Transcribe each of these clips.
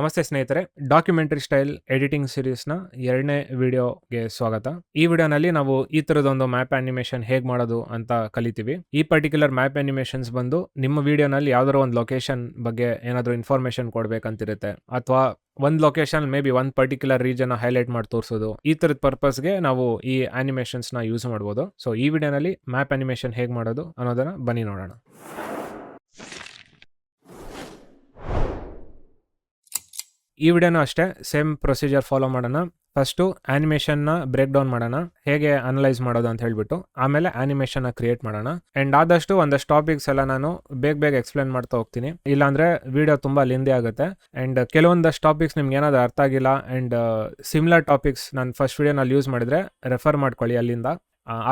ನಮಸ್ತೆ ಸ್ನೇಹಿತರೆ, documentary style editing ಸೀರೀಸ್ನ 2ನೇ ವಿಡಿಯೋಗೆ ಸ್ವಾಗತ. ಈ ವಿಡಿಯೋನಲ್ಲಿ ನಾವು ಈ ಥರದೊಂದು ಮ್ಯಾಪ್ ಆನಿಮೇಷನ್ ಹೇಗೆ ಮಾಡೋದು ಅಂತ ಕಲಿತೀವಿ. ಈ ಪರ್ಟಿಕ್ಯುಲರ್ ಮ್ಯಾಪ್ ಆನಿಮೇಷನ್ಸ್ ಬಂದು ನಿಮ್ಮ ವಿಡಿಯೋನಲ್ಲಿ ಯಾವ್ದಾದ್ರು ಒಂದು ಲೊಕೇಶನ್ ಬಗ್ಗೆ ಏನಾದರೂ ಇನ್ಫಾರ್ಮೇಷನ್ ಕೊಡಬೇಕಂತಿರುತ್ತೆ, ಅಥವಾ ಒಂದು ಲೊಕೇಶನ್ ಮೇ ಬಿ ಒಂದು ಪರ್ಟಿಕ್ಯುಲರ್ ರೀಜನ್ ಹೈಲೈಟ್ ಮಾಡಿ ತೋರಿಸೋದು. ಈ ಥರದ ಪರ್ಪಸ್ಗೆ ನಾವು ಈ ಆನಿಮೇಷನ್ಸ್ನ ಯೂಸ್ ಮಾಡ್ಬೋದು. ಸೊ ಈ ವಿಡಿಯೋನಲ್ಲಿ ಮ್ಯಾಪ್ ಆನಿಮೇಷನ್ ಹೇಗೆ ಮಾಡೋದು ಅನ್ನೋದನ್ನು ಬನ್ನಿ ನೋಡೋಣ. ಈ ವಿಡಿಯೋನೂ ಅಷ್ಟೇ ಸೇಮ್ ಪ್ರೊಸೀಜರ್ ಫಾಲೋ ಮಾಡೋಣ. ಫಸ್ಟು ಆ್ಯನಿಮೇಷನ್ನ ಬ್ರೇಕ್ ಡೌನ್ ಮಾಡೋಣ, ಹೇಗೆ ಅನಲೈಸ್ ಮಾಡೋದು ಅಂತ ಹೇಳ್ಬಿಟ್ಟು. ಆಮೇಲೆ ಆ್ಯನಿಮೇಷನ್ನ ಕ್ರಿಯೇಟ್ ಮಾಡೋಣ. ಆ್ಯಂಡ್ ಆದಷ್ಟು ಒಂದಷ್ಟು ಟಾಪಿಕ್ಸ್ ಎಲ್ಲ ನಾನು ಬೇಗ ಎಕ್ಸ್ಪ್ಲೇನ್ ಮಾಡ್ತಾ ಹೋಗ್ತೀನಿ, ಇಲ್ಲಾಂದರೆ ವಿಡಿಯೋ ತುಂಬ ಲೆಂದಿ ಆಗುತ್ತೆ. ಆ್ಯಂಡ್ ಕೆಲವೊಂದಷ್ಟು ಟಾಪಿಕ್ಸ್ ನಿಮ್ಗೆ ಏನಾದರೂ ಅರ್ಥ ಆಗಿಲ್ಲ ಆ್ಯಂಡ್ ಸಿಮಿಲರ್ ಟಾಪಿಕ್ಸ್ ನಾನು ಫಸ್ಟ್ ವಿಡಿಯೋನಲ್ಲಿ ಯೂಸ್ ಮಾಡಿದರೆ ರೆಫರ್ ಮಾಡ್ಕೊಳ್ಳಿ ಅಲ್ಲಿಂದ.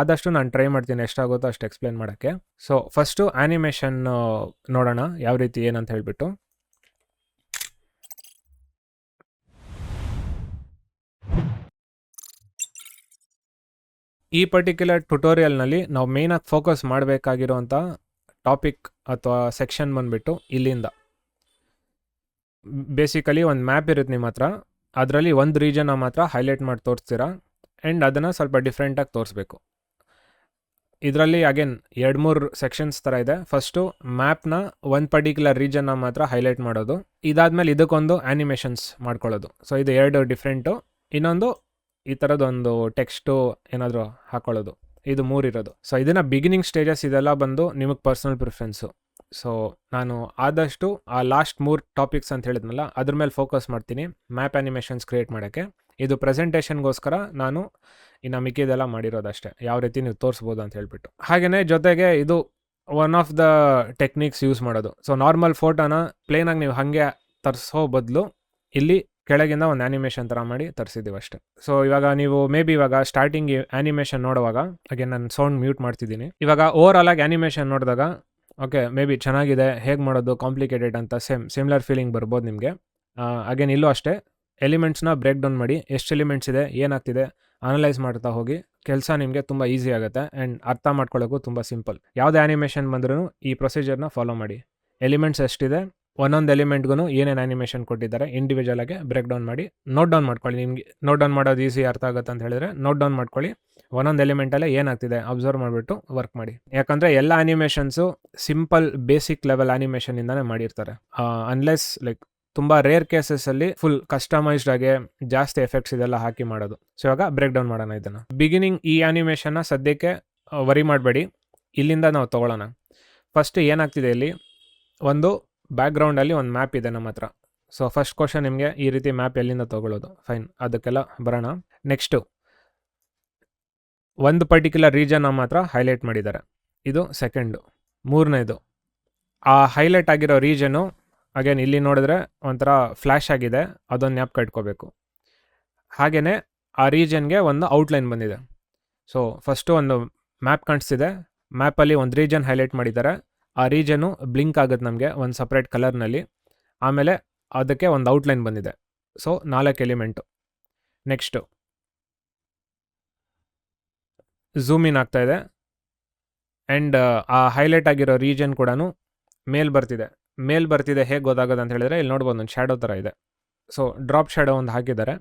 ಆದಷ್ಟು ನಾನು ಟ್ರೈ ಮಾಡ್ತೀನಿ ಎಷ್ಟಾಗುತ್ತೋ ಅಷ್ಟು ಎಕ್ಸ್ಪ್ಲೇನ್ ಮಾಡೋಕ್ಕೆ. ಸೊ ಫಸ್ಟು ಆ್ಯನಿಮೇಷನ್ ನೋಡೋಣ ಯಾವ ರೀತಿ ಏನಂತ ಹೇಳ್ಬಿಟ್ಟು. ಈ ಪರ್ಟಿಕ್ಯುಲರ್ ಟ್ಯುಟೋರಿಯಲ್ನಲ್ಲಿ ನಾವು ಮೇಯ್ನಾಗಿ ಫೋಕಸ್ ಮಾಡಬೇಕಾಗಿರೋಂಥ ಟಾಪಿಕ್ ಅಥವಾ ಸೆಕ್ಷನ್ ಬಂದುಬಿಟ್ಟು ಇಲ್ಲಿಂದ. ಬೇಸಿಕಲಿ ಒಂದು ಮ್ಯಾಪ್ ಇರುತ್ತೆ ನಿಮ್ಮ ಹತ್ರ, ಅದರಲ್ಲಿ ಒಂದು ರೀಜನ್ನ ಮಾತ್ರ ಹೈಲೈಟ್ ಮಾಡಿ ತೋರಿಸ್ತೀರಾ ಆ್ಯಂಡ್ ಅದನ್ನು ಸ್ವಲ್ಪ ಡಿಫ್ರೆಂಟಾಗಿ ತೋರಿಸ್ಬೇಕು. ಇದರಲ್ಲಿ ಅಗೇನ್ 2-3 ಸೆಕ್ಷನ್ಸ್ ಥರ ಇದೆ. ಫಸ್ಟು ಮ್ಯಾಪ್ನ ಒಂದು ಪರ್ಟಿಕ್ಯುಲರ್ ರೀಜನ್ನ ಮಾತ್ರ ಹೈಲೈಟ್ ಮಾಡೋದು, ಇದಾದಮೇಲೆ ಇದಕ್ಕೊಂದು ಆ್ಯನಿಮೇಷನ್ಸ್ ಮಾಡ್ಕೊಳ್ಳೋದು. ಸೊ ಇದು 2 ಡಿಫ್ರೆಂಟು. ಇನ್ನೊಂದು ಈ ಥರದೊಂದು ಟೆಕ್ಸ್ಟು ಏನಾದರೂ ಹಾಕೊಳ್ಳೋದು. ಇದು 3 ಇರೋದು. ಸೊ ಇದನ್ನು ಬಿಗಿನಿಂಗ್ ಸ್ಟೇಜಸ್ ಇದೆಲ್ಲ ಬಂದು ನಿಮಗೆ ಪರ್ಸ್ನಲ್ ಪ್ರಿಫರೆನ್ಸು. ಸೊ ನಾನು ಆದಷ್ಟು ಆ ಲಾಸ್ಟ್ 3 ಟಾಪಿಕ್ಸ್ ಅಂತ ಹೇಳಿದ್ನಲ್ಲ ಅದ್ರ ಮೇಲೆ ಫೋಕಸ್ ಮಾಡ್ತೀನಿ ಮ್ಯಾಪ್ ಆ್ಯನಿಮೇಷನ್ಸ್ ಕ್ರಿಯೇಟ್ ಮಾಡೋಕ್ಕೆ. ಇದು ಪ್ರೆಸೆಂಟೇಷನ್ಗೋಸ್ಕರ ನಾನು ಇನ್ನು ಮಿಕ್ಕಿದೆಲ್ಲ ಮಾಡಿರೋದಷ್ಟೇ, ಯಾವ ರೀತಿ ನೀವು ತೋರಿಸ್ಬೋದು ಅಂತ ಹೇಳ್ಬಿಟ್ಟು. ಹಾಗೆಯೇ ಜೊತೆಗೆ ಇದು one of the techniques use ಮಾಡೋದು. ಸೊ ನಾರ್ಮಲ್ ಫೋಟೋನ ಪ್ಲೇನಾಗಿ ನೀವು ಹಾಗೆ ತರಿಸೋ ಬದಲು ಇಲ್ಲಿ ಕೆಳಗಿಂದ ಒಂದು ಆ್ಯನಿಮೇಷನ್ ಥರ ಮಾಡಿ ತರಿಸಿದ್ದೀವಿ ಅಷ್ಟೇ. ಸೊ ಇವಾಗ ನೀವು ಮೇ ಬಿ ಇವಾಗ ಸ್ಟಾರ್ಟಿಂಗ್ ಆ್ಯನಿಮೇಷನ್ ನೋಡುವಾಗ ಹಾಗೆ ನಾನು ಸೌಂಡ್ ಮ್ಯೂಟ್ ಮಾಡ್ತಿದ್ದೀನಿ. ಇವಾಗ ಓವರ್ ಆಲ್ ಆಗಿ ಆ್ಯನಿಮೇಷನ್ ನೋಡಿದಾಗ ಓಕೆ ಮೇ ಬಿ ಚೆನ್ನಾಗಿದೆ, ಹೇಗೆ ಮಾಡೋದು ಕಾಂಪ್ಲಿಕೇಟೆಡ್ ಅಂತ ಸಿಮಿಲರ್ ಫೀಲಿಂಗ್ ಬರ್ಬೋದು ನಿಮಗೆ. ಅಗೇನ್ ಇಲ್ಲೂ ಅಷ್ಟೇ ಎಲಿಮೆಂಟ್ಸ್ನ ಬ್ರೇಕ್ ಡೌನ್ ಮಾಡಿ, ಎಷ್ಟು ಎಲಿಮೆಂಟ್ಸ್ ಇದೆ ಏನಾಗ್ತಿದೆ ಅನಲೈಸ್ ಮಾಡ್ತಾ ಹೋಗಿ. ಕೆಲಸ ನಿಮಗೆ ತುಂಬ ಈಸಿ ಆಗುತ್ತೆ ಆ್ಯಂಡ್ ಅರ್ಥ ಮಾಡ್ಕೊಳ್ಳೋಕ್ಕೂ ತುಂಬ ಸಿಂಪಲ್. ಯಾವುದೇ ಆ್ಯನಿಮೇಷನ್ ಬಂದ್ರೂ ಈ ಪ್ರೊಸೀಜರ್ನ ಫಾಲೋ ಮಾಡಿ. ಎಲಿಮೆಂಟ್ಸ್ ಎಷ್ಟಿದೆ, ಒಂದೊಂದು ಎಲಿಮೆಂಟ್ಗೂ ಏನೇನು ಆ್ಯನಿಮೇಷನ್ ಕೊಟ್ಟಿದ್ದಾರೆ ಇಂಡಿವಿಜುವಲ್ ಆಗಿ ಬ್ರೇಕ್ ಡೌನ್ ಮಾಡಿ ನೋಟ್ ಡೌನ್ ಮಾಡ್ಕೊಳ್ಳಿ. ನಿಮಗೆ ನೋಟ್ ಡೌನ್ ಮಾಡೋದು ಈಸಿ ಅರ್ಥ ಆಗುತ್ತೆ ಅಂತ ಹೇಳಿದ್ರೆ ನೋಟ್ ಡೌನ್ ಮಾಡ್ಕೊಳ್ಳಿ. ಒಂದೊಂದು ಎಲಿಮೆಂಟಲ್ಲೇ ಏನಾಗ್ತಿದೆ ಅಬ್ಸರ್ವ್ ಮಾಡಿಬಿಟ್ಟು ವರ್ಕ್ ಮಾಡಿ. ಯಾಕಂದರೆ ಎಲ್ಲ ಆ್ಯನಿಮೇಷನ್ಸು ಸಿಂಪಲ್ ಬೇಸಿಕ್ ಲೆವೆಲ್ ಆ್ಯನಿಮೇಷನಿಂದನೇ ಮಾಡಿರ್ತಾರೆ. ಅನ್ಲೆಸ್ ಲೈಕ್ ತುಂಬ ರೇರ್ ಕೇಸಸಲ್ಲಿ ಫುಲ್ ಕಸ್ಟಮೈಸ್ಡ್ ಆಗಿ ಜಾಸ್ತಿ ಎಫೆಕ್ಟ್ಸ್ ಇದೆಲ್ಲ ಹಾಕಿ ಮಾಡೋದು. ಸೊ ಇವಾಗ ಬ್ರೇಕ್ ಡೌನ್ ಮಾಡೋಣ ಇದನ್ನು. ಬಿಗಿನಿಂಗ್ ಈ ಆ್ಯನಿಮೇಷನ್ನ ಸದ್ಯಕ್ಕೆ ವರಿ ಮಾಡಬೇಡಿ, ಇಲ್ಲಿಂದ ನಾವು ತೊಗೊಳ್ಳೋಣ. ಫಸ್ಟ್ ಏನಾಗ್ತಿದೆ ಇಲ್ಲಿ, ಒಂದು ಬ್ಯಾಕ್ಗ್ರೌಂಡಲ್ಲಿ ಒಂದು ಮ್ಯಾಪ್ ಇದೆ ನಮ್ಮ ಹತ್ರ. ಸೊ ಫಸ್ಟ್ ಕ್ವಶನ್ ನಿಮಗೆ ಈ ರೀತಿ ಮ್ಯಾಪ್ ಎಲ್ಲಿಂದ ತೊಗೊಳ್ಳೋದು, ಫೈನ್, ಅದಕ್ಕೆಲ್ಲ ಬರೋಣ. ನೆಕ್ಸ್ಟು ಒಂದು ಪರ್ಟಿಕ್ಯುಲರ್ ರೀಜನ್ ನಮ್ಮ ಹತ್ರ ಹೈಲೈಟ್ ಮಾಡಿದ್ದಾರೆ, ಇದು ಸೆಕೆಂಡು. ಮೂರನೇದು ಆ ಹೈಲೈಟ್ ಆಗಿರೋ ರೀಜನು ಅಗೇನ್ ಇಲ್ಲಿ ನೋಡಿದ್ರೆ ಒಂಥರ ಫ್ಲ್ಯಾಶ್ ಆಗಿದೆ, ಅದೊಂದು ನ್ಯಾಪ್ ಕಟ್ಕೋಬೇಕು. ಹಾಗೆಯೇ ಆ ರೀಜನ್ಗೆ ಒಂದು ಔಟ್ಲೈನ್ ಬಂದಿದೆ. ಸೊ ಫಸ್ಟು ಒಂದು ಮ್ಯಾಪ್ ಕಾಣಿಸ್ತಿದೆ, ಮ್ಯಾಪಲ್ಲಿ ಒಂದು ರೀಜನ್ ಹೈಲೈಟ್ ಮಾಡಿದ್ದಾರೆ, ಆ ರೀಜನು ಬ್ಲಿಂಕ್ ಆಗುತ್ತೆ ನಮಗೆ ಒಂದು ಸಪ್ರೇಟ್ ಕಲರ್ನಲ್ಲಿ. ಆಮೇಲೆ ಅದಕ್ಕೆ ಒಂದು ಔಟ್ಲೈನ್ ಬಂದಿದೆ. So 4 element. Next zoom in ಆಗ್ತಾಯಿದೆ ಆ್ಯಂಡ್ ಆ ಹೈಲೈಟ್ ಆಗಿರೋ ರೀಜನ್ ಕೂಡ ಮೇಲ್ ಬರ್ತಿದೆ. ಹೇಗೆ ಗೊತ್ತಾಗೋದು ಅಂತ ಹೇಳಿದ್ರೆ ಇಲ್ಲಿ ನೋಡ್ಬೋದು ಒಂದು ಶ್ಯಾಡೋ ಥರ ಇದೆ. ಸೊ ಡ್ರಾಪ್ ಶ್ಯಾಡೋ ಒಂದು ಹಾಕಿದ್ದಾರೆ.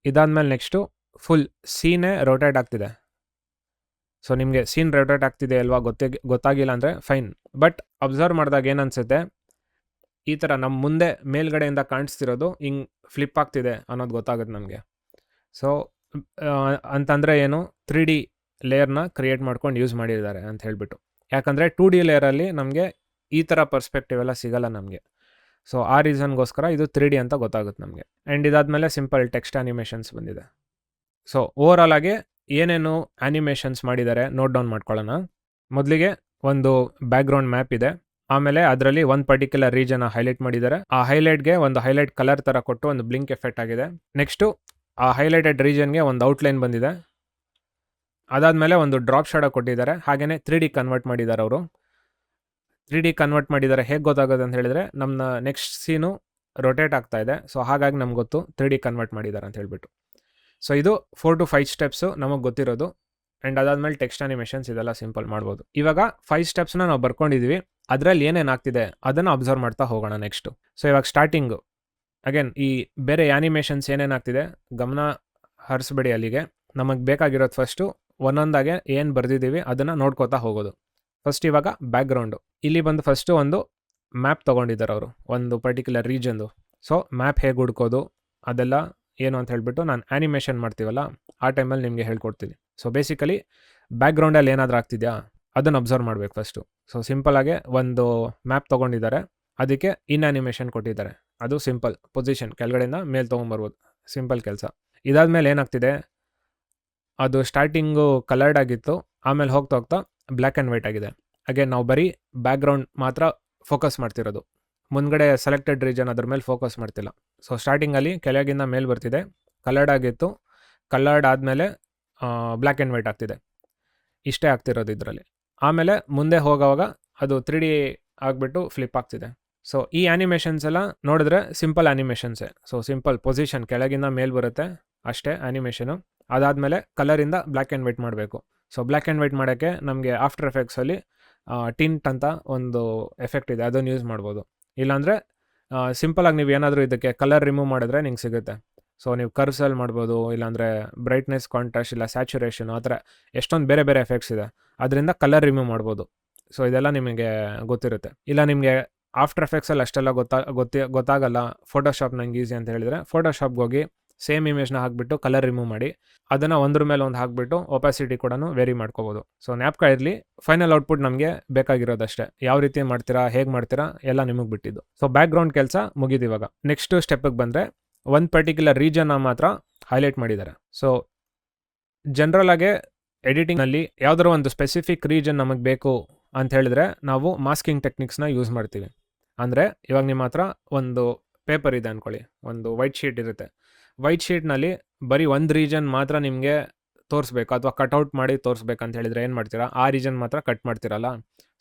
ಇದಾದಮೇಲೆ ನೆಕ್ಸ್ಟು ಫುಲ್ ಸೀನೇ ರೊಟೇಟ್ ಆಗ್ತಿದೆ. ಸೊ ನಿಮಗೆ ಸೀನ್ ರೊಟೇಟ್ ಆಗ್ತಿದೆ ಅಲ್ವಾ, ಗೊತ್ತಾಗಿಲ್ಲ ಅಂದರೆ ಫೈನ್. ಬಟ್ ಅಬ್ಸರ್ವ್ ಮಾಡಿದಾಗ ಏನನ್ಸುತ್ತೆ, ಈ ಥರ ನಮ್ಮ ಮುಂದೆ ಮೇಲ್ಗಡೆಯಿಂದ ಕಾಣಿಸ್ತಿರೋದು ಹಿಂಗೆ ಫ್ಲಿಪ್ ಆಗ್ತಿದೆ ಅನ್ನೋದು ಗೊತ್ತಾಗುತ್ತೆ ನಮಗೆ. ಸೊ ಅಂತಂದರೆ ಏನು, 3D ಲೇಯರ್ನ ಕ್ರಿಯೇಟ್ ಮಾಡ್ಕೊಂಡು ಯೂಸ್ ಮಾಡಿದ್ದಾರೆ ಅಂತ ಹೇಳ್ಬಿಟ್ಟು. ಯಾಕಂದರೆ 2D ಲೇಯರಲ್ಲಿ ನಮಗೆ ಈ ಥರ ಪರ್ಸ್ಪೆಕ್ಟಿವ್ ಎಲ್ಲ ಸಿಗಲ್ಲ ನಮಗೆ. ಸೊ ಆ ರೀಸನ್ಗೋಸ್ಕರ ಇದು 3D ಅಂತ ಗೊತ್ತಾಗುತ್ತೆ ನಮಗೆ. ಆ್ಯಂಡ್ ಇದಾದಮೇಲೆ ಸಿಂಪಲ್ ಟೆಕ್ಸ್ಟ್ ಆ್ಯನಿಮೇಷನ್ಸ್ ಬಂದಿದೆ. ಸೊ ಓವರ್ ಆಲ್ ಆಗಿ ಏನೇನು ಆ್ಯನಿಮೇಷನ್ಸ್ ಮಾಡಿದ್ದಾರೆ ನೋಟ್ ಡೌನ್ ಮಾಡ್ಕೊಳ್ಳೋಣ. ಮೊದಲಿಗೆ ಒಂದು ಬ್ಯಾಕ್ಗ್ರೌಂಡ್ ಮ್ಯಾಪ್ ಇದೆ, ಆಮೇಲೆ ಅದರಲ್ಲಿ ಒಂದು ಪರ್ಟಿಕ್ಯುಲರ್ ರೀಜನ್ನ ಹೈಲೈಟ್ ಮಾಡಿದ್ದಾರೆ. ಆ ಹೈಲೈಟ್ಗೆ ಒಂದು ಹೈಲೈಟ್ ಕಲರ್ ಥರ ಕೊಟ್ಟು ಒಂದು ಬ್ಲಿಂಕ್ ಎಫೆಕ್ಟ್ ಆಗಿದೆ. ನೆಕ್ಸ್ಟು ಆ ಹೈಲೈಟೆಡ್ ರೀಜನ್ಗೆ ಒಂದು ಔಟ್ಲೈನ್ ಬಂದಿದೆ. ಅದಾದಮೇಲೆ ಒಂದು ಡ್ರಾಪ್ ಶಾಡೋ ಕೊಟ್ಟಿದ್ದಾರೆ. ಹಾಗೆಯೇ 3D ಕನ್ವರ್ಟ್ ಮಾಡಿದ್ದಾರೆ ಅವರು. 3D ಕನ್ವರ್ಟ್ ಮಾಡಿದ್ದಾರೆ. ಹೇಗೆ ಗೊತ್ತಾಗೋದು ಅಂತ ಹೇಳಿದ್ರೆ ನಮ್ಮ ನೆಕ್ಸ್ಟ್ ಸೀನು ರೊಟೇಟ್ ಆಗ್ತಾ ಇದೆ. ಸೊ ಹಾಗಾಗಿ ನಮ್ಗೆ ಗೊತ್ತು 3D ಕನ್ವರ್ಟ್ ಮಾಡಿದ್ದಾರೆ ಅಂತ ಹೇಳ್ಬಿಟ್ಟು. ಸೊ ಇದು 4 to 5 ಸ್ಟೆಪ್ಸು ನಮಗೆ ಗೊತ್ತಿರೋದು. ಆ್ಯಂಡ್ ಅದಾದಮೇಲೆ ಟೆಕ್ಸ್ಟ್ ಆ್ಯನಿಮೇಷನ್ಸ್ ಇದೆಲ್ಲ ಸಿಂಪಲ್ ಮಾಡ್ಬೋದು. ಇವಾಗ 5 ಸ್ಟೆಪ್ಸ್ನ ನಾವು ಬರ್ಕೊಂಡಿದ್ದೀವಿ, ಅದರಲ್ಲಿ ಏನೇನಾಗ್ತಿದೆ ಅದನ್ನು ಅಬ್ಸರ್ವ್ ಮಾಡ್ತಾ ಹೋಗೋಣ ನೆಕ್ಸ್ಟು. ಸೊ ಇವಾಗ ಸ್ಟಾರ್ಟಿಂಗು ಅಗೇನ್ ಈ ಬೇರೆ ಆ್ಯನಿಮೇಷನ್ಸ್ ಏನೇನಾಗ್ತಿದೆ ಗಮನ ಹರಿಸ್ಬೇಡಿ ಅಲ್ಲಿಗೆ. ನಮಗೆ ಬೇಕಾಗಿರೋದು ಫಸ್ಟು ಒಂದೊಂದಾಗೆ ಏನು ಬರೆದಿದ್ದೀವಿ ಅದನ್ನು ನೋಡ್ಕೋತಾ ಹೋಗೋದು. ಫಸ್ಟ್ ಇವಾಗ ಬ್ಯಾಕ್ಗ್ರೌಂಡು. ಇಲ್ಲಿ ಬಂದು ಫಸ್ಟು ಒಂದು ಮ್ಯಾಪ್ ತೊಗೊಂಡಿದ್ದಾರೆ ಅವರು, ಒಂದು ಪರ್ಟಿಕ್ಯುಲರ್ ರೀಜನ್ದು. ಸೊ ಮ್ಯಾಪ್ ಹೇಗೆ ಹುಡ್ಕೋದು ಅದೆಲ್ಲ ಏನು ಅಂತ ಹೇಳಿಬಿಟ್ಟು ನಾನು ಆ್ಯನಿಮೇಷನ್ ಮಾಡ್ತೀವಲ್ಲ ಆ ಟೈಮಲ್ಲಿ ನಿಮಗೆ ಹೇಳ್ಕೊಡ್ತೀನಿ. ಸೊ ಬೇಸಿಕಲಿ ಬ್ಯಾಕ್ಗ್ರೌಂಡಲ್ಲಿ ಏನಾದರೂ ಆಗ್ತಿದೆಯಾ ಅದನ್ನು ಅಬ್ಸರ್ವ್ ಮಾಡಬೇಕು ಫಸ್ಟು. ಸೊ ಸಿಂಪಲಾಗೆ ಒಂದು ಮ್ಯಾಪ್ ತೊಗೊಂಡಿದ್ದಾರೆ, ಅದಕ್ಕೆ ಇನ್ ಆ್ಯನಿಮೇಷನ್ ಕೊಟ್ಟಿದ್ದಾರೆ. ಅದು ಸಿಂಪಲ್ ಪೊಸಿಷನ್ ಕೆಳಗಡೆಯಿಂದ ಮೇಲೆ ತೊಗೊಂಬರ್ಬೋದು, ಸಿಂಪಲ್ ಕೆಲಸ. ಇದಾದಮೇಲೆ ಏನಾಗ್ತಿದೆ, ಅದು ಸ್ಟಾರ್ಟಿಂಗು ಕಲರ್ಡ್ ಆಗಿತ್ತು, ಆಮೇಲೆ ಹೋಗ್ತಾ ಹೋಗ್ತಾ ಬ್ಲ್ಯಾಕ್ ಆ್ಯಂಡ್ ವೈಟ್ ಆಗಿದೆ. ಹಾಗೆ ನಾವು ಬರೀ ಬ್ಯಾಕ್ಗ್ರೌಂಡ್ ಮಾತ್ರ ಫೋಕಸ್ ಮಾಡ್ತಿರೋದು, ಮುಂದ್ಗಡೆ ಸೆಲೆಕ್ಟೆಡ್ ರೀಜನ್ ಅದ್ರ ಮೇಲೆ ಫೋಕಸ್ ಮಾಡ್ತಿಲ್ಲ. ಸೊ ಸ್ಟಾರ್ಟಿಂಗಲ್ಲಿ ಕೆಳಗಿಂದ ಮೇಲೆ ಬರ್ತಿದೆ, ಕಲರ್ಡ್ ಆಗಿತ್ತು, ಕಲರ್ಡ್ ಆದಮೇಲೆ ಬ್ಲ್ಯಾಕ್ ಆ್ಯಂಡ್ ವೈಟ್ ಆಗ್ತಿದೆ. ಇಷ್ಟೇ ಆಗ್ತಿರೋದು ಇದರಲ್ಲಿ. ಆಮೇಲೆ ಮುಂದೆ ಹೋಗೋವಾಗ ಅದು 3D ಆಗಿಬಿಟ್ಟು ಫ್ಲಿಪ್ ಆಗ್ತಿದೆ. ಸೊ ಈ ಆ್ಯನಿಮೇಷನ್ಸ್ ಎಲ್ಲ ನೋಡಿದ್ರೆ ಸಿಂಪಲ್ ಆ್ಯನಿಮೇಷನ್ಸೇ. ಸೊ ಸಿಂಪಲ್ ಪೊಸಿಷನ್ ಕೆಳಗಿಂದ ಮೇಲೆ ಬರುತ್ತೆ ಅಷ್ಟೇ ಆ್ಯನಿಮೇಷನು. ಅದಾದಮೇಲೆ ಕಲರಿಂದ ಬ್ಲ್ಯಾಕ್ ಆ್ಯಂಡ್ ವೈಟ್ ಮಾಡಬೇಕು. ಸೊ ಬ್ಲ್ಯಾಕ್ ಆ್ಯಂಡ್ ವೈಟ್ ಮಾಡೋಕ್ಕೆ ನಮಗೆ ಆಫ್ಟರ್ ಎಫೆಕ್ಟ್ಸಲ್ಲಿ ಟಿಂಟ್ ಅಂತ ಒಂದು ಎಫೆಕ್ಟ್ ಇದೆ, ಅದನ್ನು ಯೂಸ್ ಮಾಡ್ಬೋದು. ಇಲ್ಲಾಂದರೆ ಸಿಂಪಲಾಗಿ ನೀವು ಏನಾದರೂ ಇದಕ್ಕೆ ಕಲರ್ ರಿಮೂವ್ ಮಾಡಿದ್ರೆ ನಿಂಗೆ ಸಿಗುತ್ತೆ. ಸೊ ನೀವು ಕರ್ಸಲ್ಲಿ ಮಾಡ್ಬೋದು, ಇಲ್ಲಾಂದರೆ ಬ್ರೈಟ್ನೆಸ್, ಕಾಂಟ್ರಾಸ್ಟ್, ಇಲ್ಲ ಸ್ಯಾಚುರೇಷನ್, ಆ ಥರ ಎಷ್ಟೊಂದು ಬೇರೆ ಬೇರೆ ಎಫೆಕ್ಟ್ಸ್ ಇದೆ, ಅದರಿಂದ ಕಲರ್ ರಿಮೂವ್ ಮಾಡ್ಬೋದು. ಸೊ ಇದೆಲ್ಲ ನಿಮಗೆ ಗೊತ್ತಿರುತ್ತೆ. ಇಲ್ಲ ನಿಮಗೆ ಆಫ್ಟರ್ ಎಫೆಕ್ಟ್ಸಲ್ಲಿ ಅಷ್ಟೆಲ್ಲ ಗೊತ್ತಾಗಲ್ಲ, ಫೋಟೋಶಾಪ್ ನಂಗೆ ಈಸಿ ಅಂತ ಹೇಳಿದರೆ ಫೋಟೋಶಾಪ್ಗೆ ಹೋಗಿ ಸೇಮ್ ಇಮೇಜ್ನ ಹಾಕ್ಬಿಟ್ಟು ಕಲರ್ ರಿಮೂವ್ ಮಾಡಿ ಅದನ್ನು ಒಂದ್ರ ಮೇಲೆ ಒಂದು ಹಾಕ್ಬಿಟ್ಟು ಒಪಾಸಿಟಿ ಕೂಡ ವೇರಿ ಮಾಡ್ಕೋಬೋದು. ಸೊ ನ್ಯಾಪ್ಕಾ ಇರಲಿ, ಫೈನಲ್ ಔಟ್ಪುಟ್ ನಮಗೆ ಬೇಕಾಗಿರೋದಷ್ಟೇ. ಯಾವ ರೀತಿ ಮಾಡ್ತೀರಾ, ಹೇಗೆ ಮಾಡ್ತೀರಾ ಎಲ್ಲ ನಿಮಗೆ ಬಿಟ್ಟಿದ್ದು. ಸೊ ಬ್ಯಾಕ್ಗ್ರೌಂಡ್ ಕೆಲಸ ಮುಗಿದು. ಇವಾಗ ನೆಕ್ಸ್ಟ್ ಸ್ಟೆಪ್ಪಿಗೆ ಬಂದರೆ ಒಂದು ಪರ್ಟಿಕ್ಯುಲರ್ ರೀಜನ್ನ ಮಾತ್ರ ಹೈಲೈಟ್ ಮಾಡಿದ್ದಾರೆ. ಸೊ ಜನರಲ್ ಆಗಿ ಎಡಿಟಿಂಗ್ನಲ್ಲಿ ಯಾವುದಾದ್ರು ಒಂದು ಸ್ಪೆಸಿಫಿಕ್ ರೀಜನ್ ನಮಗೆ ಬೇಕು ಅಂತ ಹೇಳಿದ್ರೆ ನಾವು ಮಾಸ್ಕಿಂಗ್ ಟೆಕ್ನಿಕ್ಸ್ನ ಯೂಸ್ ಮಾಡ್ತೀವಿ. ಅಂದರೆ ಇವಾಗ ನಿಮ್ಮ ಹತ್ರ ಒಂದು ಪೇಪರ್ ಇದೆ ಅಂದ್ಕೊಳ್ಳಿ, ಒಂದು ವೈಟ್ ಶೀಟ್ ಇರುತ್ತೆ. ವೈಟ್ ಶೀಟ್ನಲ್ಲಿ ಬರೀ ಒಂದು ರೀಜನ್ ಮಾತ್ರ ನಿಮಗೆ ತೋರಿಸ್ಬೇಕು ಅಥವಾ ಕಟ್ಔಟ್ ಮಾಡಿ ತೋರಿಸ್ಬೇಕಂತ ಹೇಳಿದರೆ ಏನು ಮಾಡ್ತೀರಾ, ಆ ರೀಜನ್ ಮಾತ್ರ ಕಟ್ ಮಾಡ್ತೀರಲ್ಲ.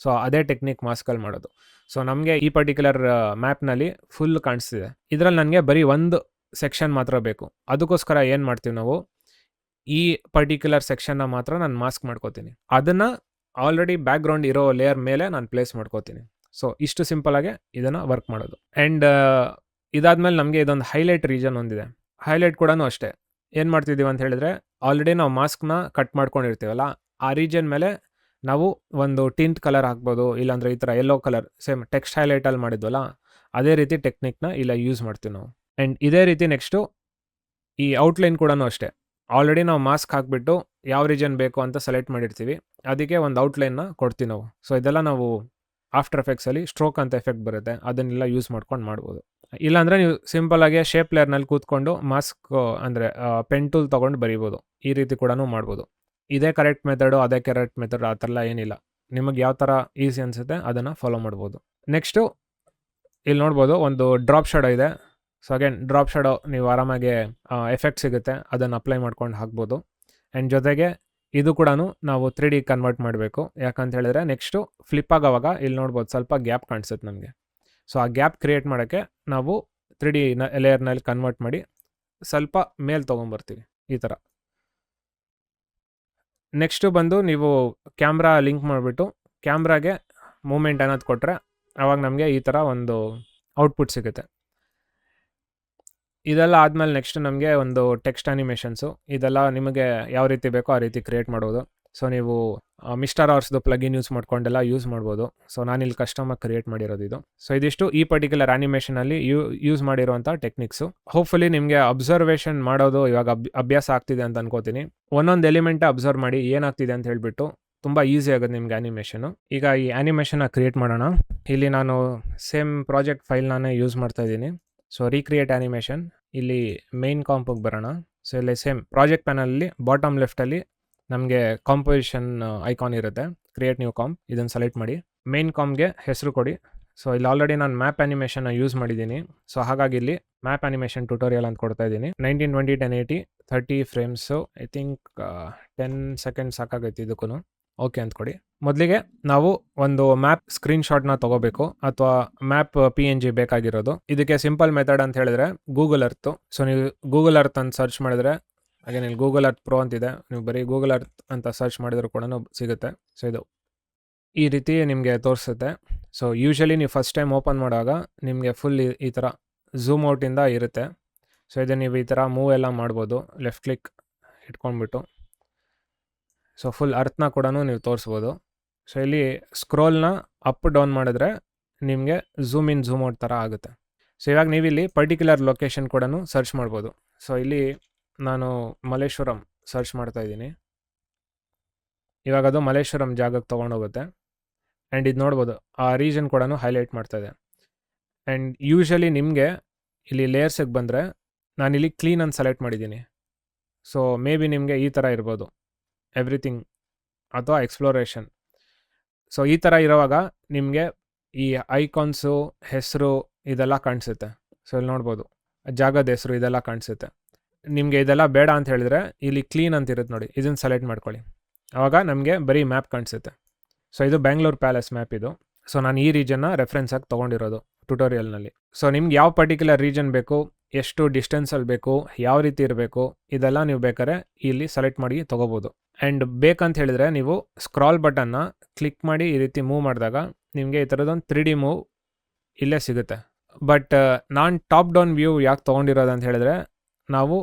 ಸೊ ಅದೇ ಟೆಕ್ನಿಕ್ ಮಾಸ್ಕಲ್ಲಿ ಮಾಡೋದು. ಸೊ ನಮಗೆ ಈ ಪರ್ಟಿಕ್ಯುಲರ್ ಮ್ಯಾಪ್ನಲ್ಲಿ ಫುಲ್ ಕಾಣಿಸ್ತಿದೆ, ಇದರಲ್ಲಿ ನನಗೆ ಬರೀ ಒಂದು ಸೆಕ್ಷನ್ ಮಾತ್ರ ಬೇಕು. ಅದಕ್ಕೋಸ್ಕರ ಏನು ಮಾಡ್ತೀವಿ ನಾವು, ಈ ಪರ್ಟಿಕ್ಯುಲರ್ ಸೆಕ್ಷನ್ನ ಮಾತ್ರ ನಾನು ಮಾಸ್ಕ್ ಮಾಡ್ಕೋತೀನಿ, ಅದನ್ನು ಆಲ್ರೆಡಿ ಬ್ಯಾಕ್ಗ್ರೌಂಡ್ ಇರೋ ಲೇಯರ್ ಮೇಲೆ ನಾನು ಪ್ಲೇಸ್ ಮಾಡ್ಕೋತೀನಿ. ಸೊ ಇಷ್ಟು ಸಿಂಪಲಾಗೆ ಇದನ್ನು ವರ್ಕ್ ಮಾಡೋದು. ಆ್ಯಂಡ್ ಇದಾದಮೇಲೆ ನಮಗೆ ಇದೊಂದು ಹೈಲೈಟ್ ರೀಜನ್ ಒಂದಿದೆ. ಹೈಲೈಟ್ ಕೂಡ ಅಷ್ಟೇ ಏನು ಮಾಡ್ತಿದ್ದೀವಿ ಅಂತ ಹೇಳಿದ್ರೆ, ಆಲ್ರೆಡಿ ನಾವು ಮಾಸ್ಕ್ನ ಕಟ್ ಮಾಡ್ಕೊಂಡಿರ್ತೀವಲ್ಲ, ಆ ರೀಜನ್ ಮೇಲೆ ನಾವು ಒಂದು ಟಿಂಟ್ ಕಲರ್ ಹಾಕ್ಬೋದು, ಇಲ್ಲಾಂದರೆ ಈ ಥರ ಯೆಲ್ಲೋ ಕಲರ್ ಸೇಮ್ ಟೆಕ್ಸ್ಟ್ ಹೈಲೈಟಲ್ಲಿ ಮಾಡಿದ್ವಲ್ಲ ಅದೇ ರೀತಿ ಟೆಕ್ನಿಕ್ನ ಇಲ್ಲ ಯೂಸ್ ಮಾಡ್ತೀವಿ ನಾವು. ಆ್ಯಂಡ್ ಇದೇ ರೀತಿ ನೆಕ್ಸ್ಟು ಈ ಔಟ್ಲೈನ್ ಕೂಡ ಅಷ್ಟೇ, ಆಲ್ರೆಡಿ ನಾವು ಮಾಸ್ಕ್ ಹಾಕ್ಬಿಟ್ಟು ಯಾವ ರೀಜನ್ ಬೇಕು ಅಂತ ಸೆಲೆಕ್ಟ್ ಮಾಡಿರ್ತೀವಿ, ಅದಕ್ಕೆ ಒಂದು ಔಟ್ಲೈನ್ನ ಕೊಡ್ತೀವಿ ನಾವು. ಸೊ ಇದೆಲ್ಲ ನಾವು ಆಫ್ಟರ್ ಎಫೆಕ್ಟ್ಸಲ್ಲಿ ಸ್ಟ್ರೋಕ್ ಅಂತ ಎಫೆಕ್ಟ್ ಬರುತ್ತೆ, ಅದನ್ನೆಲ್ಲ ಯೂಸ್ ಮಾಡ್ಕೊಂಡು ಮಾಡ್ಬೋದು. ಇಲ್ಲಾಂದರೆ ನೀವು ಸಿಂಪಲಾಗಿ ಶೇಪ್ ಲೇಯರ್ನಲ್ಲಿ ಕೂತ್ಕೊಂಡು ಮಾಸ್ಕ್ ಅಂದರೆ ಪೆನ್ ಟೂಲ್ ತೊಗೊಂಡು ಬರೀಬೋದು, ಈ ರೀತಿ ಕೂಡ ಮಾಡ್ಬೋದು. ಇದೇ ಕರೆಕ್ಟ್ ಮೆಥಡು, ಅದೇ ಕರೆಕ್ಟ್ ಮೆಥಡ್ ಆ ಥರ ಎಲ್ಲ ಏನಿಲ್ಲ, ನಿಮಗೆ ಯಾವ ಥರ ಈಸಿ ಅನಿಸುತ್ತೆ ಅದನ್ನು ಫಾಲೋ ಮಾಡ್ಬೋದು. ನೆಕ್ಸ್ಟು ಇಲ್ಲಿ ನೋಡ್ಬೋದು ಒಂದು ಡ್ರಾಪ್ ಶಾಡೋ ಇದೆ. ಸೊ ಅಗೇನ್ ಡ್ರಾಪ್ ಶಾಡೋ ನೀವು ಆರಾಮಾಗಿ ಎಫೆಕ್ಟ್ ಸಿಗುತ್ತೆ, ಅದನ್ನು ಅಪ್ಲೈ ಮಾಡ್ಕೊಂಡು ಹಾಕ್ಬೋದು. ಆ್ಯಂಡ್ ಜೊತೆಗೆ ಇದು ಕೂಡ ನಾವು 3D ಕನ್ವರ್ಟ್ ಮಾಡಬೇಕು. ಯಾಕಂತ ಹೇಳಿದ್ರೆ ನೆಕ್ಸ್ಟು ಫ್ಲಿಪ್ ಆಗೋವಾಗ ಇಲ್ಲಿ ನೋಡ್ಬೋದು ಸ್ವಲ್ಪ ಗ್ಯಾಪ್ ಕಾಣಿಸುತ್ತೆ ನಮಗೆ. ಸೊ ಆ ಗ್ಯಾಪ್ ಕ್ರಿಯೇಟ್ ಮಾಡೋಕ್ಕೆ ನಾವು 3D ಲೇಯರ್ನಲ್ಲಿ ಕನ್ವರ್ಟ್ ಮಾಡಿ ಸ್ವಲ್ಪ ಮೇಲೆ ತೊಗೊಂಬರ್ತೀವಿ ಈ ಥರ. ನೆಕ್ಸ್ಟು ಬಂದು ನೀವು ಕ್ಯಾಮ್ರಾ ಲಿಂಕ್ ಮಾಡಿಬಿಟ್ಟು ಕ್ಯಾಮ್ರಾಗೆ ಮೂಮೆಂಟ್ ಅನ್ನೋದು ಕೊಟ್ಟರೆ ಆವಾಗ ನಮಗೆ ಈ ಥರ ಒಂದು ಔಟ್ಪುಟ್ ಸಿಗುತ್ತೆ. ಇದೆಲ್ಲ ಆದಮೇಲೆ ನೆಕ್ಸ್ಟ್ ನಮಗೆ ಒಂದು ಟೆಕ್ಸ್ಟ್ ಆ್ಯನಿಮೇಷನ್ಸು, ಇದೆಲ್ಲ ನಿಮಗೆ ಯಾವ ರೀತಿ ಬೇಕೋ ಆ ರೀತಿ ಕ್ರಿಯೇಟ್ ಮಾಡ್ಬೋದು. ಸೊ ನೀವು ಮಿಸ್ಟರ್ ಅವರ್ಸ್ದು ಪ್ಲಗಿನ್ ಯೂಸ್ ಮಾಡ್ಕೊಂಡೆಲ್ಲ ಯೂಸ್ ಮಾಡ್ಬೋದು. ಸೊ ನಾನಿಲ್ಲಿ ಕಸ್ಟಮಾಗಿ ಕ್ರಿಯೇಟ್ ಮಾಡಿರೋದು ಇದು. ಸೊ ಇದಿಷ್ಟು ಈ ಪರ್ಟಿಕ್ಯುಲರ್ ಆ್ಯನಿಮೇಷನಲ್ಲಿ ಯೂಸ್ ಮಾಡಿರೋಂಥ ಟೆಕ್ನಿಕ್ಸು. ಹೋಪ್ಫುಲಿ ನಿಮಗೆ ಅಬ್ಸರ್ವೇಷನ್ ಮಾಡೋದು ಇವಾಗ ಅಭ್ಯಾಸ ಆಗ್ತಿದೆ ಅಂತ ಅನ್ಕೋತೀನಿ. ಒಂದೊಂದು ಎಲಿಮೆಂಟ್ ಅಬ್ಸರ್ವ್ ಮಾಡಿ ಏನಾಗ್ತಿದೆ ಅಂತ ಹೇಳಿಬಿಟ್ಟು ತುಂಬ ಈಸಿ ಆಗೋದು ನಿಮ್ಗೆ ಆ್ಯನಿಮೇಷನು. ಈಗ ಈ ಆ್ಯನಿಮೇಷನ್ನ ಕ್ರಿಯೇಟ್ ಮಾಡೋಣ. ಇಲ್ಲಿ ನಾನು ಸೇಮ್ ಪ್ರಾಜೆಕ್ಟ್ ಫೈಲ್ನೇ ಯೂಸ್ ಮಾಡ್ತಾ ಇದ್ದೀನಿ. ಸೊ ರೀಕ್ರಿಯೇಟ್ ಆ್ಯನಿಮೇಷನ್, ಇಲ್ಲಿ ಮೇನ್ ಕಾಂಪಿಗೆ ಬರೋಣ. ಸೊ ಇಲ್ಲಿ ಸೇಮ್ ಪ್ರಾಜೆಕ್ಟ್ ಪ್ಯಾನಲ್ಲಿ ಬಾಟಮ್ ಲೆಫ್ಟಲ್ಲಿ ನಮಗೆ ಕಾಂಪೋಸಿಷನ್ ಐಕಾನ್ ಇರುತ್ತೆ, ಕ್ರಿಯೇಟ್ ನ್ಯೂ ಕಾಂಪ್, ಇದನ್ನು ಸೆಲೆಕ್ಟ್ ಮಾಡಿ ಮೇನ್ ಕಾಂಪ್ಗೆ ಹೆಸರು ಕೊಡಿ. ಸೊ ಇಲ್ಲಿ ಆಲ್ರೆಡಿ ನಾನು ಮ್ಯಾಪ್ ಆ್ಯನಿಮೇಷನ್ನ ಯೂಸ್ ಮಾಡಿದ್ದೀನಿ. ಸೊ ಹಾಗಾಗಿ ಇಲ್ಲಿ ಮ್ಯಾಪ್ ಆ್ಯನಿಮೇಷನ್ ಟ್ಯುಟೋರಿಯಲ್ ಅಂತ ಕೊಡ್ತಾ ಇದ್ದೀನಿ. 1920 1080 30 ಫ್ರೇಮ್ಸು, ಐ ಥಿಂಕ್ 10 ಸೆಕೆಂಡ್ಸ್ ಸಾಕಾಗೈತಿ ಇದಕ್ಕೂ. ಓಕೆ ಅಂತ ಕೊಡಿ. ಮೊದಲಿಗೆ ನಾವು ಒಂದು ಮ್ಯಾಪ್ ಸ್ಕ್ರೀನ್ಶಾಟ್ನ ತೊಗೋಬೇಕು ಅಥವಾ ಮ್ಯಾಪ್ PNG ಬೇಕಾಗಿರೋದು. ಇದಕ್ಕೆ ಸಿಂಪಲ್ ಮೆಥಡ್ ಅಂತ ಹೇಳಿದ್ರೆ ಗೂಗಲ್ ಅರ್ತು. ಸೊ ನೀವು ಗೂಗಲ್ ಅರ್ತ್ ಅಂತ ಸರ್ಚ್ ಮಾಡಿದ್ರೆ, ಹಾಗೆ ಇಲ್ಲಿ ಗೂಗಲ್ ಅರ್ತ್ ಪ್ರೋ ಅಂತಿದೆ, ನೀವು ಬರೀ ಗೂಗಲ್ ಅರ್ತ್ ಅಂತ ಸರ್ಚ್ ಮಾಡಿದ್ರು ಕೂಡ ಸಿಗುತ್ತೆ. ಸೊ ಇದು ಈ ರೀತಿ ನಿಮಗೆ ತೋರಿಸುತ್ತೆ. ಸೊ ಯೂಶಲಿ ನೀವು ಫಸ್ಟ್ ಟೈಮ್ ಓಪನ್ ಮಾಡುವಾಗ ನಿಮಗೆ ಫುಲ್ ಈ ಥರ ಝೂಮ್ ಔಟಿಂದ ಇರುತ್ತೆ. ಸೊ ಇದನ್ನು ನೀವು ಈ ಥರ ಮೂವ್ ಎಲ್ಲ ಮಾಡ್ಬೋದು, ಲೆಫ್ಟ್ ಕ್ಲಿಕ್ ಇಟ್ಕೊಂಡ್ಬಿಟ್ಟು. ಸೊ ಫುಲ್ ಅರ್ಥನ ಕೂಡ ನೀವು ತೋರಿಸ್ಬೋದು. ಸೊ ಇಲ್ಲಿ ಸ್ಕ್ರೋಲ್ನ ಅಪ್ ಡೌನ್ ಮಾಡಿದ್ರೆ ನಿಮಗೆ ಝೂಮ್ ಇನ್ ಝೂಮ್ ಔಟ್ ಥರ ಆಗುತ್ತೆ. ಸೊ ಇವಾಗ ನೀವಿಲ್ಲಿ ಪರ್ಟಿಕ್ಯುಲರ್ ಲೊಕೇಶನ್ ಕೂಡ ಸರ್ಚ್ ಮಾಡ್ಬೋದು. ಸೊ ಇಲ್ಲಿ ನಾನು ಮಲ್ಲೇಶ್ವರಂ ಸರ್ಚ್ ಮಾಡ್ತಾ ಇದ್ದೀನಿ. ಇವಾಗ ಅದು ಮಲ್ಲೇಶ್ವರಂ ಜಾಗಕ್ಕೆ ತೊಗೊಂಡೋಗುತ್ತೆ. ಆ್ಯಂಡ್ ಇದು ನೋಡ್ಬೋದು, ಆ ರೀಜನ್ ಕೂಡ ಹೈಲೈಟ್ ಮಾಡ್ತಾಯಿದೆ. ಆ್ಯಂಡ್ ಯೂಶ್ವಲಿ ನಿಮಗೆ ಇಲ್ಲಿ ಲೇಯರ್ಸಿಗೆ ಬಂದರೆ ನಾನಿಲ್ಲಿ ಕ್ಲೀನ್ ಅಂತ ಸೆಲೆಕ್ಟ್ ಮಾಡಿದ್ದೀನಿ. ಸೊ ಮೇ ಬಿ ನಿಮಗೆ ಈ ಥರ ಇರ್ಬೋದು, ಎವ್ರಿಥಿಂಗ್ ಅಥವಾ ಎಕ್ಸ್ಪ್ಲೋರೇಷನ್. ಸೊ ಈ ಥರ ಇರೋವಾಗ ನಿಮಗೆ ಈ ಐಕಾನ್ಸು, ಹೆಸರು ಇದೆಲ್ಲ ಕಾಣಿಸುತ್ತೆ. ಸೊ ಇಲ್ಲಿ ನೋಡ್ಬೋದು, ಜಾಗದ ಹೆಸರು ಇದೆಲ್ಲ ಕಾಣಿಸುತ್ತೆ. ನಿಮಗೆ ಇದೆಲ್ಲ ಬೇಡ ಅಂತ ಹೇಳಿದ್ರೆ ಇಲ್ಲಿ ಕ್ಲೀನ್ ಅಂತ ಇರುತ್ತೆ ನೋಡಿ, ಇದನ್ನು ಸೆಲೆಕ್ಟ್ ಮಾಡ್ಕೊಳ್ಳಿ. ಆವಾಗ ನಮಗೆ ಬರೀ ಮ್ಯಾಪ್ ಕಾಣಿಸುತ್ತೆ. ಸೊ ಇದು ಬ್ಯಾಂಗ್ಳೂರ್ ಪ್ಯಾಲೇಸ್ ಮ್ಯಾಪ್ ಇದು. ಸೊ ನಾನು ಈ ರೀಜನ್ನ ರೆಫರೆನ್ಸಾಗಿ ತೊಗೊಂಡಿರೋದು ಟ್ಯುಟೋರಿಯಲ್ನಲ್ಲಿ. ಸೊ ನಿಮ್ಗೆ ಯಾವ ಪರ್ಟಿಕ್ಯುಲರ್ ರೀಜನ್ ಬೇಕು, ಎಷ್ಟು ಡಿಸ್ಟೆನ್ಸಲ್ಲಿ ಬೇಕು, ಯಾವ ರೀತಿ ಇರಬೇಕು, ಇದೆಲ್ಲ ನೀವು ಬೇಕಾದ್ರೆ ಇಲ್ಲಿ ಸೆಲೆಕ್ಟ್ ಮಾಡಿ ತೊಗೋಬೋದು. ಆ್ಯಂಡ್ ಬೇಕಂತ ಹೇಳಿದ್ರೆ ನೀವು ಸ್ಕ್ರಾಲ್ ಬಟನ್ನ ಕ್ಲಿಕ್ ಮಾಡಿ ಈ ರೀತಿ ಮೂವ್ ಮಾಡಿದಾಗ ನಿಮಗೆ ಈ ಥರದೊಂದು 3D ಮೂವ್ ಇಲ್ಲೇ ಸಿಗುತ್ತೆ. ಬಟ್ ನಾನು ಟಾಪ್ ಡೌನ್ ವ್ಯೂ ಯಾಕೆ ತೊಗೊಂಡಿರೋದು ಅಂತ ಹೇಳಿದ್ರೆ ನಾವು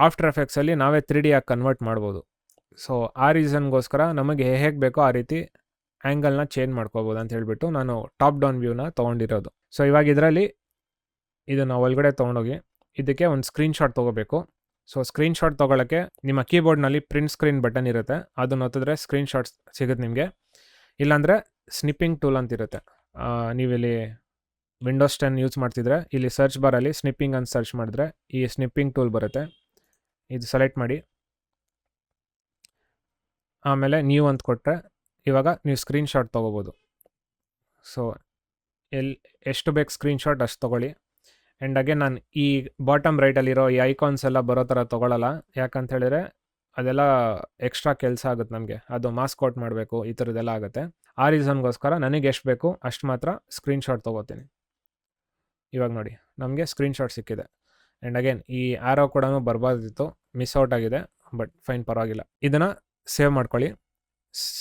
ಆಫ್ಟರ್ ಎಫೆಕ್ಟ್ಸಲ್ಲಿ ನಾವೇ 3D ಆಗಿ ಕನ್ವರ್ಟ್ ಮಾಡ್ಬೋದು. ಸೊ ಆ ರೀಸನ್ಗೋಸ್ಕರ ನಮಗೆ ಹೇಗೆ ಬೇಕೋ ಆ ರೀತಿ ಆ್ಯಂಗಲ್ನ ಚೇಂಜ್ ಮಾಡ್ಕೋಬೋದು ಅಂತ ಹೇಳಿಬಿಟ್ಟು ನಾನು ಟಾಪ್ ಡೌನ್ ವ್ಯೂನ ತೊಗೊಂಡಿರೋದು. ಸೊ ಇವಾಗ ಇದರಲ್ಲಿ ಇದನ್ನು ಒಳಗಡೆ ತೊಗೊಂಡೋಗಿ ಇದಕ್ಕೆ ಒಂದು ಸ್ಕ್ರೀನ್ಶಾಟ್ ತೊಗೋಬೇಕು. ಸೊ ಸ್ಕ್ರೀನ್ಶಾಟ್ ತೊಗೊಳ್ಳೋಕ್ಕೆ ನಿಮ್ಮ ಕೀಬೋರ್ಡ್ನಲ್ಲಿ ಪ್ರಿಂಟ್ ಸ್ಕ್ರೀನ್ ಬಟನ್ ಇರುತ್ತೆ, ಅದನ್ನು ಒತ್ತಿದ್ರೆ ಸ್ಕ್ರೀನ್ಶಾಟ್ಸ್ ಸಿಗುತ್ತೆ ನಿಮಗೆ. ಇಲ್ಲಾಂದರೆ ಸ್ನಿಪ್ಪಿಂಗ್ ಟೂಲ್ ಅಂತ ಇರುತ್ತೆ. ನೀವಿಲ್ಲಿ ವಿಂಡೋಸ್ 10 ಯೂಸ್ ಮಾಡ್ತಿದ್ರೆ ಇಲ್ಲಿ ಸರ್ಚ್ ಬಾರಲ್ಲಿ ಸ್ನಿಪ್ಪಿಂಗ್ ಅಂತ ಸರ್ಚ್ ಮಾಡಿದ್ರೆ ಈ ಸ್ನಿಪ್ಪಿಂಗ್ ಟೂಲ್ ಬರುತ್ತೆ. ಇದು ಸೆಲೆಕ್ಟ್ ಮಾಡಿ ಆಮೇಲೆ ನೀವು ಅಂತ ಕೊಟ್ಟರೆ ಇವಾಗ ನೀವು ಸ್ಕ್ರೀನ್ಶಾಟ್ ತೊಗೋಬೋದು. ಸೊ ಎಷ್ಟು ಬೇಕು ಸ್ಕ್ರೀನ್ಶಾಟ್ ಅಷ್ಟು ತೊಗೊಳ್ಳಿ. ಆ್ಯಂಡ್ ಅಗೇನ್ ನಾನು ಈ ಬಾಟಮ್ ರೈಟಲ್ಲಿರೋ ಈ ಐಕಾನ್ಸ್ ಎಲ್ಲ ಬರೋ ಥರ ತೊಗೊಳ್ಳಲ್ಲ. ಯಾಕಂತ ಹೇಳಿದ್ರೆ ಅದೆಲ್ಲ ಎಕ್ಸ್ಟ್ರಾ ಕೆಲಸ ಆಗುತ್ತೆ ನಮಗೆ, ಅದು ಮಾಸ್ಕ್ ಔಟ್ ಮಾಡಬೇಕು, ಈ ಥರದ್ದೆಲ್ಲ ಆಗುತ್ತೆ. ಆ ರೀಸನ್ಗೋಸ್ಕರ ನನಗೆ ಎಷ್ಟು ಬೇಕು ಅಷ್ಟು ಮಾತ್ರ ಸ್ಕ್ರೀನ್ಶಾಟ್ ತೊಗೋತೀನಿ. ಇವಾಗ ನೋಡಿ ನಮಗೆ ಸ್ಕ್ರೀನ್ಶಾಟ್ ಸಿಕ್ಕಿದೆ. ಆ್ಯಂಡ್ ಅಗೇನ್ ಈ ಆರೋ ಕೂಡ ಬರಬಾರ್ದಿತ್ತು, ಮಿಸ್ ಔಟ್ ಆಗಿದೆ, ಬಟ್ ಫೈನ್, ಪರವಾಗಿಲ್ಲ. ಇದನ್ನು ಸೇವ್ ಮಾಡ್ಕೊಳ್ಳಿ.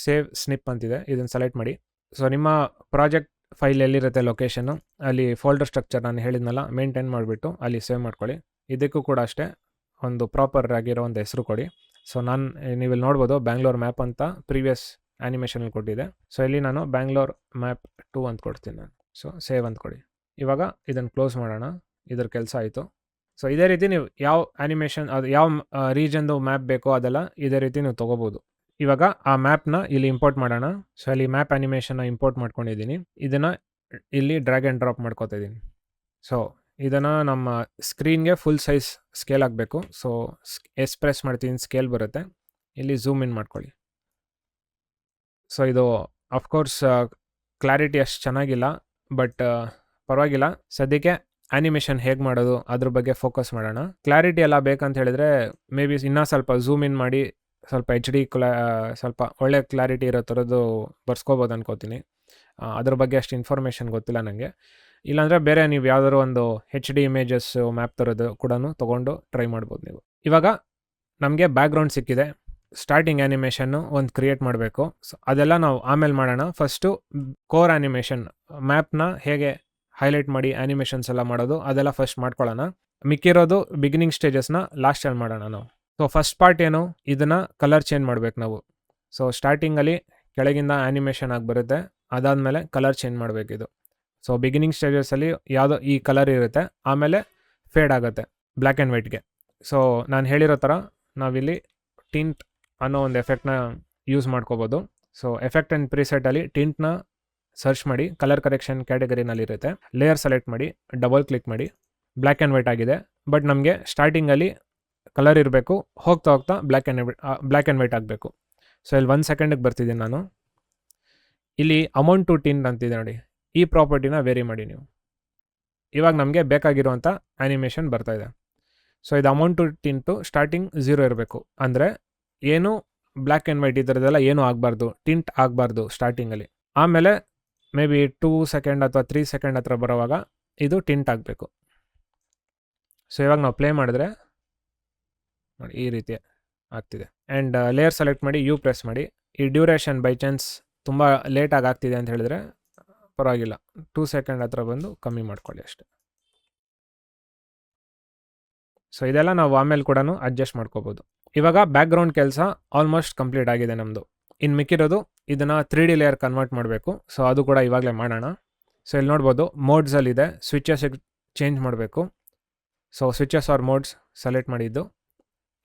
ಸೇವ್ ಸ್ನಿಪ್ ಅಂತಿದೆ, ಇದನ್ನು ಸೆಲೆಕ್ಟ್ ಮಾಡಿ. ಸೊ ನಿಮ್ಮ ಪ್ರಾಜೆಕ್ಟ್ ಫೈಲ್ ಎಲ್ಲಿರುತ್ತೆ ಲೊಕೇಶನ್ನು, ಅಲ್ಲಿ ಫೋಲ್ಡರ್ ಸ್ಟ್ರಕ್ಚರ್ ನಾನು ಹೇಳಿದ್ನಲ್ಲ ಮೇಂಟೈನ್ ಮಾಡಿಬಿಟ್ಟು ಅಲ್ಲಿ ಸೇವ್ ಮಾಡ್ಕೊಳ್ಳಿ. ಇದಕ್ಕೂ ಕೂಡ ಅಷ್ಟೇ ಒಂದು ಪ್ರಾಪರ್ ಆಗಿರೋ ಒಂದು ಹೆಸರು ಕೊಡಿ. ಸೊ ನೀವಿಲ್ಲಿ ನೋಡ್ಬೋದು ಬ್ಯಾಂಗ್ಳೂರ್ ಮ್ಯಾಪ್ ಅಂತ ಪ್ರೀವಿಯಸ್ ಆ್ಯನಿಮೇಷನಲ್ಲಿ ಕೊಟ್ಟಿದೆ. ಸೊ ಇಲ್ಲಿ ನಾನು ಬ್ಯಾಂಗ್ಳೂರ್ ಮ್ಯಾಪ್ 2 ಅಂತ ಕೊಡ್ತೀನಿ ನಾನು. ಸೊ ಸೇವ್ ಅಂತ ಕೊಡಿ. ಇವಾಗ ಇದನ್ನು ಕ್ಲೋಸ್ ಮಾಡೋಣ, ಇದ್ರ ಕೆಲಸ ಆಯಿತು. ಸೊ ಇದೇ ರೀತಿ ನೀವು ಯಾವ ಆ್ಯನಿಮೇಷನ್, ಅದು ಯಾವ ರೀಜನ್ದು ಮ್ಯಾಪ್ ಬೇಕೋ ಅದೆಲ್ಲ ಇದೇ ರೀತಿ ನೀವು ತೊಗೋಬೋದು. ಇವಾಗ ಆ ಮ್ಯಾಪ್ನ ಇಲ್ಲಿ ಇಂಪೋರ್ಟ್ ಮಾಡೋಣ. ಸೊ ಅಲ್ಲಿ ಮ್ಯಾಪ್ ಆ್ಯನಿಮೇಷನ್ನ ಇಂಪೋರ್ಟ್ ಮಾಡ್ಕೊಂಡಿದ್ದೀನಿ. ಇದನ್ನು ಇಲ್ಲಿ ಡ್ರ್ಯಾಗ್ ಆ್ಯಂಡ್ ಡ್ರಾಪ್ ಮಾಡ್ಕೊತಾ ಇದ್ದೀನಿ. ಸೊ ಇದನ್ನು ನಮ್ಮ ಸ್ಕ್ರೀನ್ಗೆ ಫುಲ್ ಸೈಜ್ ಸ್ಕೇಲ್ ಆಗಬೇಕು. ಸೊ ಪ್ರೆಸ್ ಮಾಡ್ತೀನಿ, ಸ್ಕೇಲ್ ಬರುತ್ತೆ. ಇಲ್ಲಿ ಝೂಮ್ ಇನ್ ಮಾಡ್ಕೊಳ್ಳಿ. ಸೊ ಇದು ಅಫ್ಕೋರ್ಸ್ ಕ್ಲಾರಿಟಿ ಅಷ್ಟು ಚೆನ್ನಾಗಿಲ್ಲ, ಬಟ್ ಪರವಾಗಿಲ್ಲ. ಸದ್ಯಕ್ಕೆ ಆ್ಯನಿಮೇಷನ್ ಹೇಗೆ ಮಾಡೋದು ಅದ್ರ ಬಗ್ಗೆ ಫೋಕಸ್ ಮಾಡೋಣ. ಕ್ಲಾರಿಟಿ ಎಲ್ಲ ಬೇಕಂತ ಹೇಳಿದ್ರೆ ಮೇ ಬಿ ಇನ್ನೂ ಸ್ವಲ್ಪ ಝೂಮ್ ಇನ್ ಮಾಡಿ ಸ್ವಲ್ಪ HD ಸ್ವಲ್ಪ ಒಳ್ಳೆ ಕ್ಲಾರಿಟಿ ಇರೋ ಥರದ್ದು ಬರ್ಸ್ಕೋಬೋದು ಅನ್ಕೋತೀನಿ. ಅದ್ರ ಬಗ್ಗೆ ಅಷ್ಟು ಇನ್ಫಾರ್ಮೇಷನ್ ಗೊತ್ತಿಲ್ಲ ನನಗೆ. ಇಲ್ಲಾಂದರೆ ಬೇರೆ ನೀವು ಯಾವುದಾದ್ರು ಒಂದು HD ಇಮೇಜಸ್ಸು ಮ್ಯಾಪ್ ಥರದ್ದು ಕೂಡ ತೊಗೊಂಡು ಟ್ರೈ ಮಾಡ್ಬೋದು ನೀವು. ಇವಾಗ ನಮಗೆ ಬ್ಯಾಕ್ಗ್ರೌಂಡ್ ಸಿಕ್ಕಿದೆ. ಸ್ಟಾರ್ಟಿಂಗ್ ಆ್ಯನಿಮೇಷನ್ನು ಒಂದು ಕ್ರಿಯೇಟ್ ಮಾಡಬೇಕು. ಸೊ ಅದೆಲ್ಲ ನಾವು ಆಮೇಲೆ ಮಾಡೋಣ. ಫಸ್ಟು ಕೋರ್ ಆ್ಯನಿಮೇಷನ್ ಮ್ಯಾಪ್ನ ಹೇಗೆ ಹೈಲೈಟ್ ಮಾಡಿ ಆ್ಯನಿಮೇಷನ್ಸ್ ಎಲ್ಲ ಮಾಡೋದು ಅದೆಲ್ಲ ಫಸ್ಟ್ ಮಾಡ್ಕೊಳ್ಳೋಣ. ಮಿಕ್ಕಿರೋದು ಬಿಗಿನಿಂಗ್ ಸ್ಟೇಜಸ್ನ ಲಾಸ್ಟಲ್ಲಿ ಮಾಡೋಣ ನಾವು. ಸೊ ಫಸ್ಟ್ ಪಾರ್ಟ್ ಏನು, ಇದನ್ನು ಕಲರ್ ಚೇಂಜ್ ಮಾಡಬೇಕು ನಾವು. ಸೊ ಸ್ಟಾರ್ಟಿಂಗಲ್ಲಿ ಕೆಳಗಿಂದ ಆ್ಯನಿಮೇಷನ್ ಆಗಿ ಬರುತ್ತೆ, ಅದಾದಮೇಲೆ ಕಲರ್ ಚೇಂಜ್ ಮಾಡಬೇಕು ಇದು. ಸೊ ಬಿಗಿನಿಂಗ್ ಸ್ಟೇಜಸಲ್ಲಿ ಯಾವುದೋ ಈ ಕಲರ್ ಇರುತ್ತೆ, ಆಮೇಲೆ ಫೇಡ್ ಆಗುತ್ತೆ ಬ್ಲ್ಯಾಕ್ ಆ್ಯಂಡ್ ವೈಟ್ಗೆ. ಸೊ ನಾನು ಹೇಳಿರೋ ಥರ ನಾವಿಲ್ಲಿ ಟಿಂಟ್ ಅನ್ನೋ ಒಂದು ಎಫೆಕ್ಟ್ನ ಯೂಸ್ ಮಾಡ್ಕೋಬೋದು. ಸೊ ಎಫೆಕ್ಟ್ ಆ್ಯಂಡ್ ಪ್ರಿಸೆಟಲ್ಲಿ ಟಿಂಟ್ನ ಸರ್ಚ್ ಮಾಡಿ, ಕಲರ್ ಕರೆಕ್ಷನ್ ಕ್ಯಾಟಗರಿನಲ್ಲಿ ಇರುತ್ತೆ. ಲೇಯರ್ ಸೆಲೆಕ್ಟ್ ಮಾಡಿ, ಡಬಲ್ ಕ್ಲಿಕ್ ಮಾಡಿ. ಬ್ಲ್ಯಾಕ್ ಆ್ಯಂಡ್ ವೈಟ್ ಆಗಿದೆ, ಬಟ್ ನಮಗೆ ಸ್ಟಾರ್ಟಿಂಗಲ್ಲಿ ಕಲರ್ ಇರಬೇಕು, ಹೋಗ್ತಾ ಹೋಗ್ತಾ ಬ್ಲ್ಯಾಕ್ ಆ್ಯಂಡ್ ವೈಟ್ ಆಗಬೇಕು. ಸೊ ಇಲ್ಲಿ 1 ಸೆಕೆಂಡಿಗೆ ಬರ್ತಿದ್ದೀನಿ ನಾನು. ಇಲ್ಲಿ ಅಮೌಂಟ್ ಟು ಟಿಂಟ್ ಅಂತಿದೆ ನೋಡಿ, ಈ ಪ್ರಾಪರ್ಟಿನ ವೇರಿ ಮಾಡಿ ನೀವು. ಇವಾಗ ನಮಗೆ ಬೇಕಾಗಿರುವಂಥ ಆ್ಯನಿಮೇಷನ್ ಬರ್ತಾಯಿದೆ. ಸೊ ಇದು ಅಮೌಂಟ್ ಟು ಟಿಂಟು ಸ್ಟಾರ್ಟಿಂಗ್ 0 ಇರಬೇಕು, ಅಂದರೆ ಏನು ಬ್ಲ್ಯಾಕ್ ಆ್ಯಂಡ್ ವೈಟ್ ಈ ಥರದ್ದೆಲ್ಲ ಏನೂ ಆಗಬಾರ್ದು, ಟಿಂಟ್ ಆಗಬಾರ್ದು ಸ್ಟಾರ್ಟಿಂಗಲ್ಲಿ. ಆಮೇಲೆ ಮೇ ಬಿ 2 ಸೆಕೆಂಡ್ ಅಥವಾ 3 ಸೆಕೆಂಡ್ ಹತ್ರ ಬರೋವಾಗ ಇದು ಟಿಂಟ್ ಆಗಬೇಕು. ಸೊ ಇವಾಗ ನಾವು ಪ್ಲೇ ಮಾಡಿದ್ರೆ ನೋಡಿ ಈ ರೀತಿ ಆಗ್ತಿದೆ. ಆ್ಯಂಡ್ ಲೇಯರ್ ಸೆಲೆಕ್ಟ್ ಮಾಡಿ, ಪ್ರೆಸ್ ಮಾಡಿ. ಈ ಡ್ಯೂರೇಷನ್ ಬೈ ಚಾನ್ಸ್ ತುಂಬ ಲೇಟಾಗಿ ಆಗ್ತಿದೆ ಅಂತ ಹೇಳಿದ್ರೆ ಪರವಾಗಿಲ್ಲ, 2 ಸೆಕೆಂಡ್ ಹತ್ರ ಬಂದು ಕಮ್ಮಿ ಮಾಡ್ಕೊಳ್ಳಿ ಅಷ್ಟೆ. ಸೊ ಇದೆಲ್ಲ ನಾವು ಆಮೇಲೆ ಕೂಡ ಅಡ್ಜಸ್ಟ್ ಮಾಡ್ಕೋಬೋದು. ಇವಾಗ ಬ್ಯಾಕ್ಗ್ರೌಂಡ್ ಕೆಲಸ ಆಲ್ಮೋಸ್ಟ್ ಕಂಪ್ಲೀಟ್ ಆಗಿದೆ ನಮ್ಮದು. ಇನ್ನು ಮಿಕ್ಕಿರೋದು ಇದನ್ನು 3D ಲೇಯರ್ ಕನ್ವರ್ಟ್ ಮಾಡಬೇಕು. ಸೊ ಅದು ಕೂಡ ಇವಾಗಲೇ ಮಾಡೋಣ. ಸೊ ಇಲ್ಲಿ ನೋಡ್ಬೋದು ಮೋಡ್ಸಲ್ಲಿದೆ, ಸ್ವಿಚಸ್ ಚೇಂಜ್ ಮಾಡಬೇಕು. So switches or modes select ಮಾಡಿದ್ದು,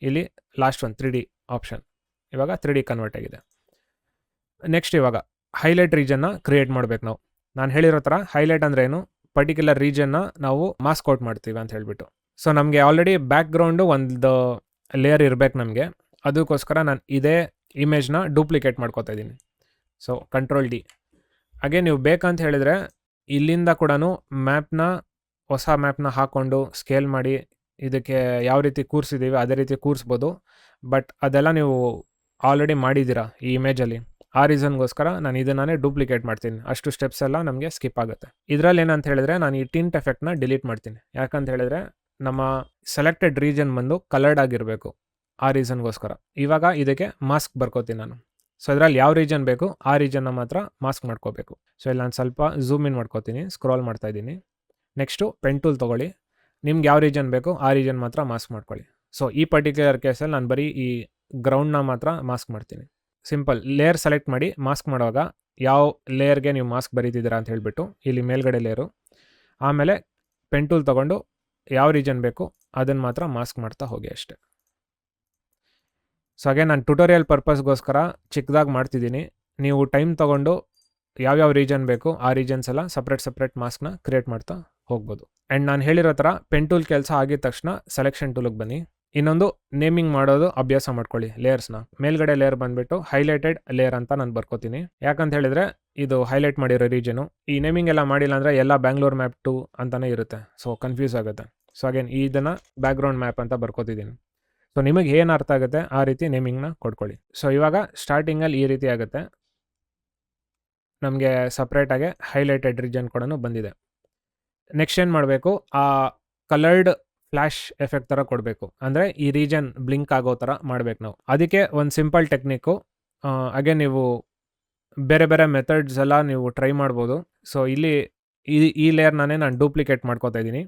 ಇಲ್ಲಿ ಲಾಸ್ಟ್ ಒಂದು 3D ಆಪ್ಷನ್, ಇವಾಗ 3D ಕನ್ವರ್ಟ್ ಆಗಿದೆ. ನೆಕ್ಸ್ಟ್ ಇವಾಗ ಹೈಲೈಟ್ ರೀಜನ್ನ ಕ್ರಿಯೇಟ್ ಮಾಡಬೇಕು ನಾವು. ನಾನು ಹೇಳಿರೋ ಥರ ಹೈಲೈಟ್ ಅಂದರೆ ಏನು, ಪರ್ಟಿಕ್ಯುಲರ್ ರೀಜನ್ನ ನಾವು ಮಾಸ್ಕ್ ಔಟ್ ಮಾಡ್ತೀವಿ ಅಂತ ಹೇಳ್ಬಿಟ್ಟು. ಸೊ ನಮಗೆ ಆಲ್ರೆಡಿ ಬ್ಯಾಕ್ಗ್ರೌಂಡು ಒಂದು ಲೇಯರ್ ಇರಬೇಕು ನಮಗೆ, ಅದಕ್ಕೋಸ್ಕರ ನಾನು ಇದೇ ಇಮೇಜ್ನ ಡೂಪ್ಲಿಕೇಟ್ ಮಾಡ್ಕೋತಾ ಇದ್ದೀನಿ. So control D. ಹಾಗೆ ನೀವು ಬೇಕಂತ ಹೇಳಿದರೆ ಇಲ್ಲಿಂದ ಕೂಡ ಮ್ಯಾಪ್ನ, ಹೊಸ ಮ್ಯಾಪ್ನ ಹಾಕ್ಕೊಂಡು ಸ್ಕೇಲ್ ಮಾಡಿ ಇದಕ್ಕೆ ಯಾವ ರೀತಿ ಕೂರಿಸಿದ್ದೀವಿ ಅದೇ ರೀತಿ ಕೂರಿಸ್ಬೋದು. ಬಟ್ ಅದೆಲ್ಲ ನೀವು ಆಲ್ರೆಡಿ ಮಾಡಿದ್ದೀರಾ ಈ ಇಮೇಜಲ್ಲಿ, ಆ ರೀಸನ್ಗೋಸ್ಕರ ನಾನು ಇದನ್ನೇ ಡೂಪ್ಲಿಕೇಟ್ ಮಾಡ್ತೀನಿ. ಅಷ್ಟು ಸ್ಟೆಪ್ಸ್ ಎಲ್ಲ ನಮಗೆ ಸ್ಕಿಪ್ ಆಗುತ್ತೆ. ಇದರಲ್ಲಿ ಏನಂತ ಹೇಳಿದ್ರೆ ನಾನು ಈ ಟಿಂಟ್ ಎಫೆಕ್ಟ್ನ ಡಿಲೀಟ್ ಮಾಡ್ತೀನಿ. ಯಾಕಂತ ಹೇಳಿದ್ರೆ ನಮ್ಮ ಸೆಲೆಕ್ಟೆಡ್ ರೀಜನ್ ಬಂದು ಕಲರ್ಡ್ ಆಗಿರಬೇಕು, ಆ ರೀಸನ್ಗೋಸ್ಕರ. ಇವಾಗ ಇದಕ್ಕೆ ಮಾಸ್ಕ್ ಬರ್ಕೋತೀನಿ ನಾನು. ಸೊ ಇದರಲ್ಲಿ ಯಾವ ರೀಜನ್ ಬೇಕು ಆ ರೀಜನ್ನ ಮಾತ್ರ ಮಾಸ್ಕ್ ಮಾಡ್ಕೋಬೇಕು. ಸೊ ಇಲ್ಲಿ ನಾನು ಸ್ವಲ್ಪ ಝೂಮ್ ಇನ್ ಮಾಡ್ಕೋತೀನಿ, ಸ್ಕ್ರೋಲ್ ಮಾಡ್ತಾ ಇದ್ದೀನಿ. ನೆಕ್ಸ್ಟು ಪೆನ್ ಟೂಲ್ ತೊಗೊಳ್ಳಿ, ನಿಮ್ಗೆ ಯಾವ ರೀಜನ್ ಬೇಕು ಆ ರೀಜನ್ ಮಾತ್ರ ಮಾಸ್ಕ್ ಮಾಡ್ಕೊಳ್ಳಿ. ಸೊ ಈ ಪರ್ಟಿಕ್ಯುಲರ್ ಕೇಸಲ್ಲಿ ನಾನು ಬರೀ ಈ ಗ್ರೌಂಡ್ನ ಮಾತ್ರ ಮಾಸ್ಕ್ ಮಾಡ್ತೀನಿ. ಸಿಂಪಲ್ ಲೇಯರ್ ಸೆಲೆಕ್ಟ್ ಮಾಡಿ ಮಾಸ್ಕ್ ಮಾಡುವಾಗ ಯಾವ ಲೇಯರ್ಗೆ ನೀವು ಮಾಸ್ಕ್ ಬರೀತಿದ್ದೀರಾ ಅಂತ ಹೇಳಿಬಿಟ್ಟು ಇಲ್ಲಿ ಮೇಲ್ಗಡೆ ಲೇಯರು, ಆಮೇಲೆ ಪೆನ್ ಟೂಲ್ ತೊಗೊಂಡು ಯಾವ ರೀಜನ್ ಬೇಕು ಅದನ್ನು ಮಾತ್ರ ಮಾಸ್ಕ್ ಮಾಡ್ತಾ ಹೋಗಿ ಅಷ್ಟೆ. ಸೊ ಹಾಗೆ ನಾನು ಟ್ಯುಟೋರಿಯಲ್ ಪರ್ಪಸ್ಗೋಸ್ಕರ ಚಿಕ್ಕದಾಗಿ ಮಾಡ್ತಿದ್ದೀನಿ. ನೀವು ಟೈಮ್ ತೊಗೊಂಡು ಯಾವ್ಯಾವ ರೀಜನ್ ಬೇಕು ಆ ರೀಜನ್ಸ್ ಎಲ್ಲ ಸಪ್ರೇಟ್ ಮಾಸ್ಕ್ನ ಕ್ರಿಯೇಟ್ ಮಾಡ್ತಾ ಹೋಗ್ಬೋದು. ಆ್ಯಂಡ್ ನಾನು ಹೇಳಿರೋ ಥರ ಪೆನ್ ಟೂಲ್ ಕೆಲಸ ಆಗಿದ ತಕ್ಷಣ ಸೆಲೆಕ್ಷನ್ ಟೂಲಿಗೆ ಬನ್ನಿ. ಇನ್ನೊಂದು ನೇಮಿಂಗ್ ಮಾಡೋದು ಅಭ್ಯಾಸ ಮಾಡ್ಕೊಳ್ಳಿ ಲೇಯರ್ಸ್ನ. ಮೇಲ್ಗಡೆ ಲೇಯರ್ ಬಂದುಬಿಟ್ಟು ಹೈಲೈಟೆಡ್ ಲೇಯರ್ ಅಂತ ನಾನು ಬರ್ಕೋತೀನಿ. ಯಾಕಂತ ಹೇಳಿದರೆ ಇದು ಹೈಲೈಟ್ ಮಾಡಿರೋ ರೀಜನು. ಈ ನೇಮಿಂಗ್ ಎಲ್ಲ ಮಾಡಿಲ್ಲ ಅಂದರೆ ಎಲ್ಲ ಬ್ಯಾಂಗ್ಳೂರ್ ಮ್ಯಾಪ್ 2 ಅಂತಲೇ ಇರುತ್ತೆ. ಸೊ ಕನ್ಫ್ಯೂಸ್ ಆಗುತ್ತೆ. ಸೊ ಅಗೇನ್ ಇದನ್ನು ಬ್ಯಾಕ್ಗ್ರೌಂಡ್ ಮ್ಯಾಪ್ ಅಂತ ಬರ್ಕೋತಿದ್ದೀನಿ. ಸೊ ನಿಮಗೆ ಏನು ಅರ್ಥ ಆಗುತ್ತೆ ಆ ರೀತಿ ನೇಮಿಂಗ್ನ ಕೊಡ್ಕೊಳ್ಳಿ. ಸೊ ಇವಾಗ ಸ್ಟಾರ್ಟಿಂಗಲ್ಲಿ ಈ ರೀತಿ ಆಗುತ್ತೆ, ನಮಗೆ ಸಪ್ರೇಟಾಗಿ ಹೈಲೈಟೆಡ್ ರೀಜನ್ ಕೂಡ ಬಂದಿದೆ. ನೆಕ್ಸ್ಟ್ ಏನು ಮಾಡಬೇಕು, ಆ ಕಲರ್ಡ್ ಫ್ಲ್ಯಾಶ್ ಎಫೆಕ್ಟ್ ಥರ ಕೊಡಬೇಕು. ಅಂದರೆ ಈ ರೀಜನ್ ಬ್ಲಿಂಕ್ ಆಗೋ ಥರ ಮಾಡಬೇಕು ನಾವು. ಅದಕ್ಕೆ ಒಂದು ಸಿಂಪಲ್ ಟೆಕ್ನಿಕ್ಕು, ಹಾಗೆ ನೀವು ಬೇರೆ ಬೇರೆ ಮೆಥಡ್ಸ್ ಎಲ್ಲ ನೀವು ಟ್ರೈ ಮಾಡ್ಬೋದು. ಸೊ ಇಲ್ಲಿ ಈ ಲೇಯರ್ನೇ ನಾನು ಡೂಪ್ಲಿಕೇಟ್ ಮಾಡ್ಕೋತಾ ಇದ್ದೀನಿ.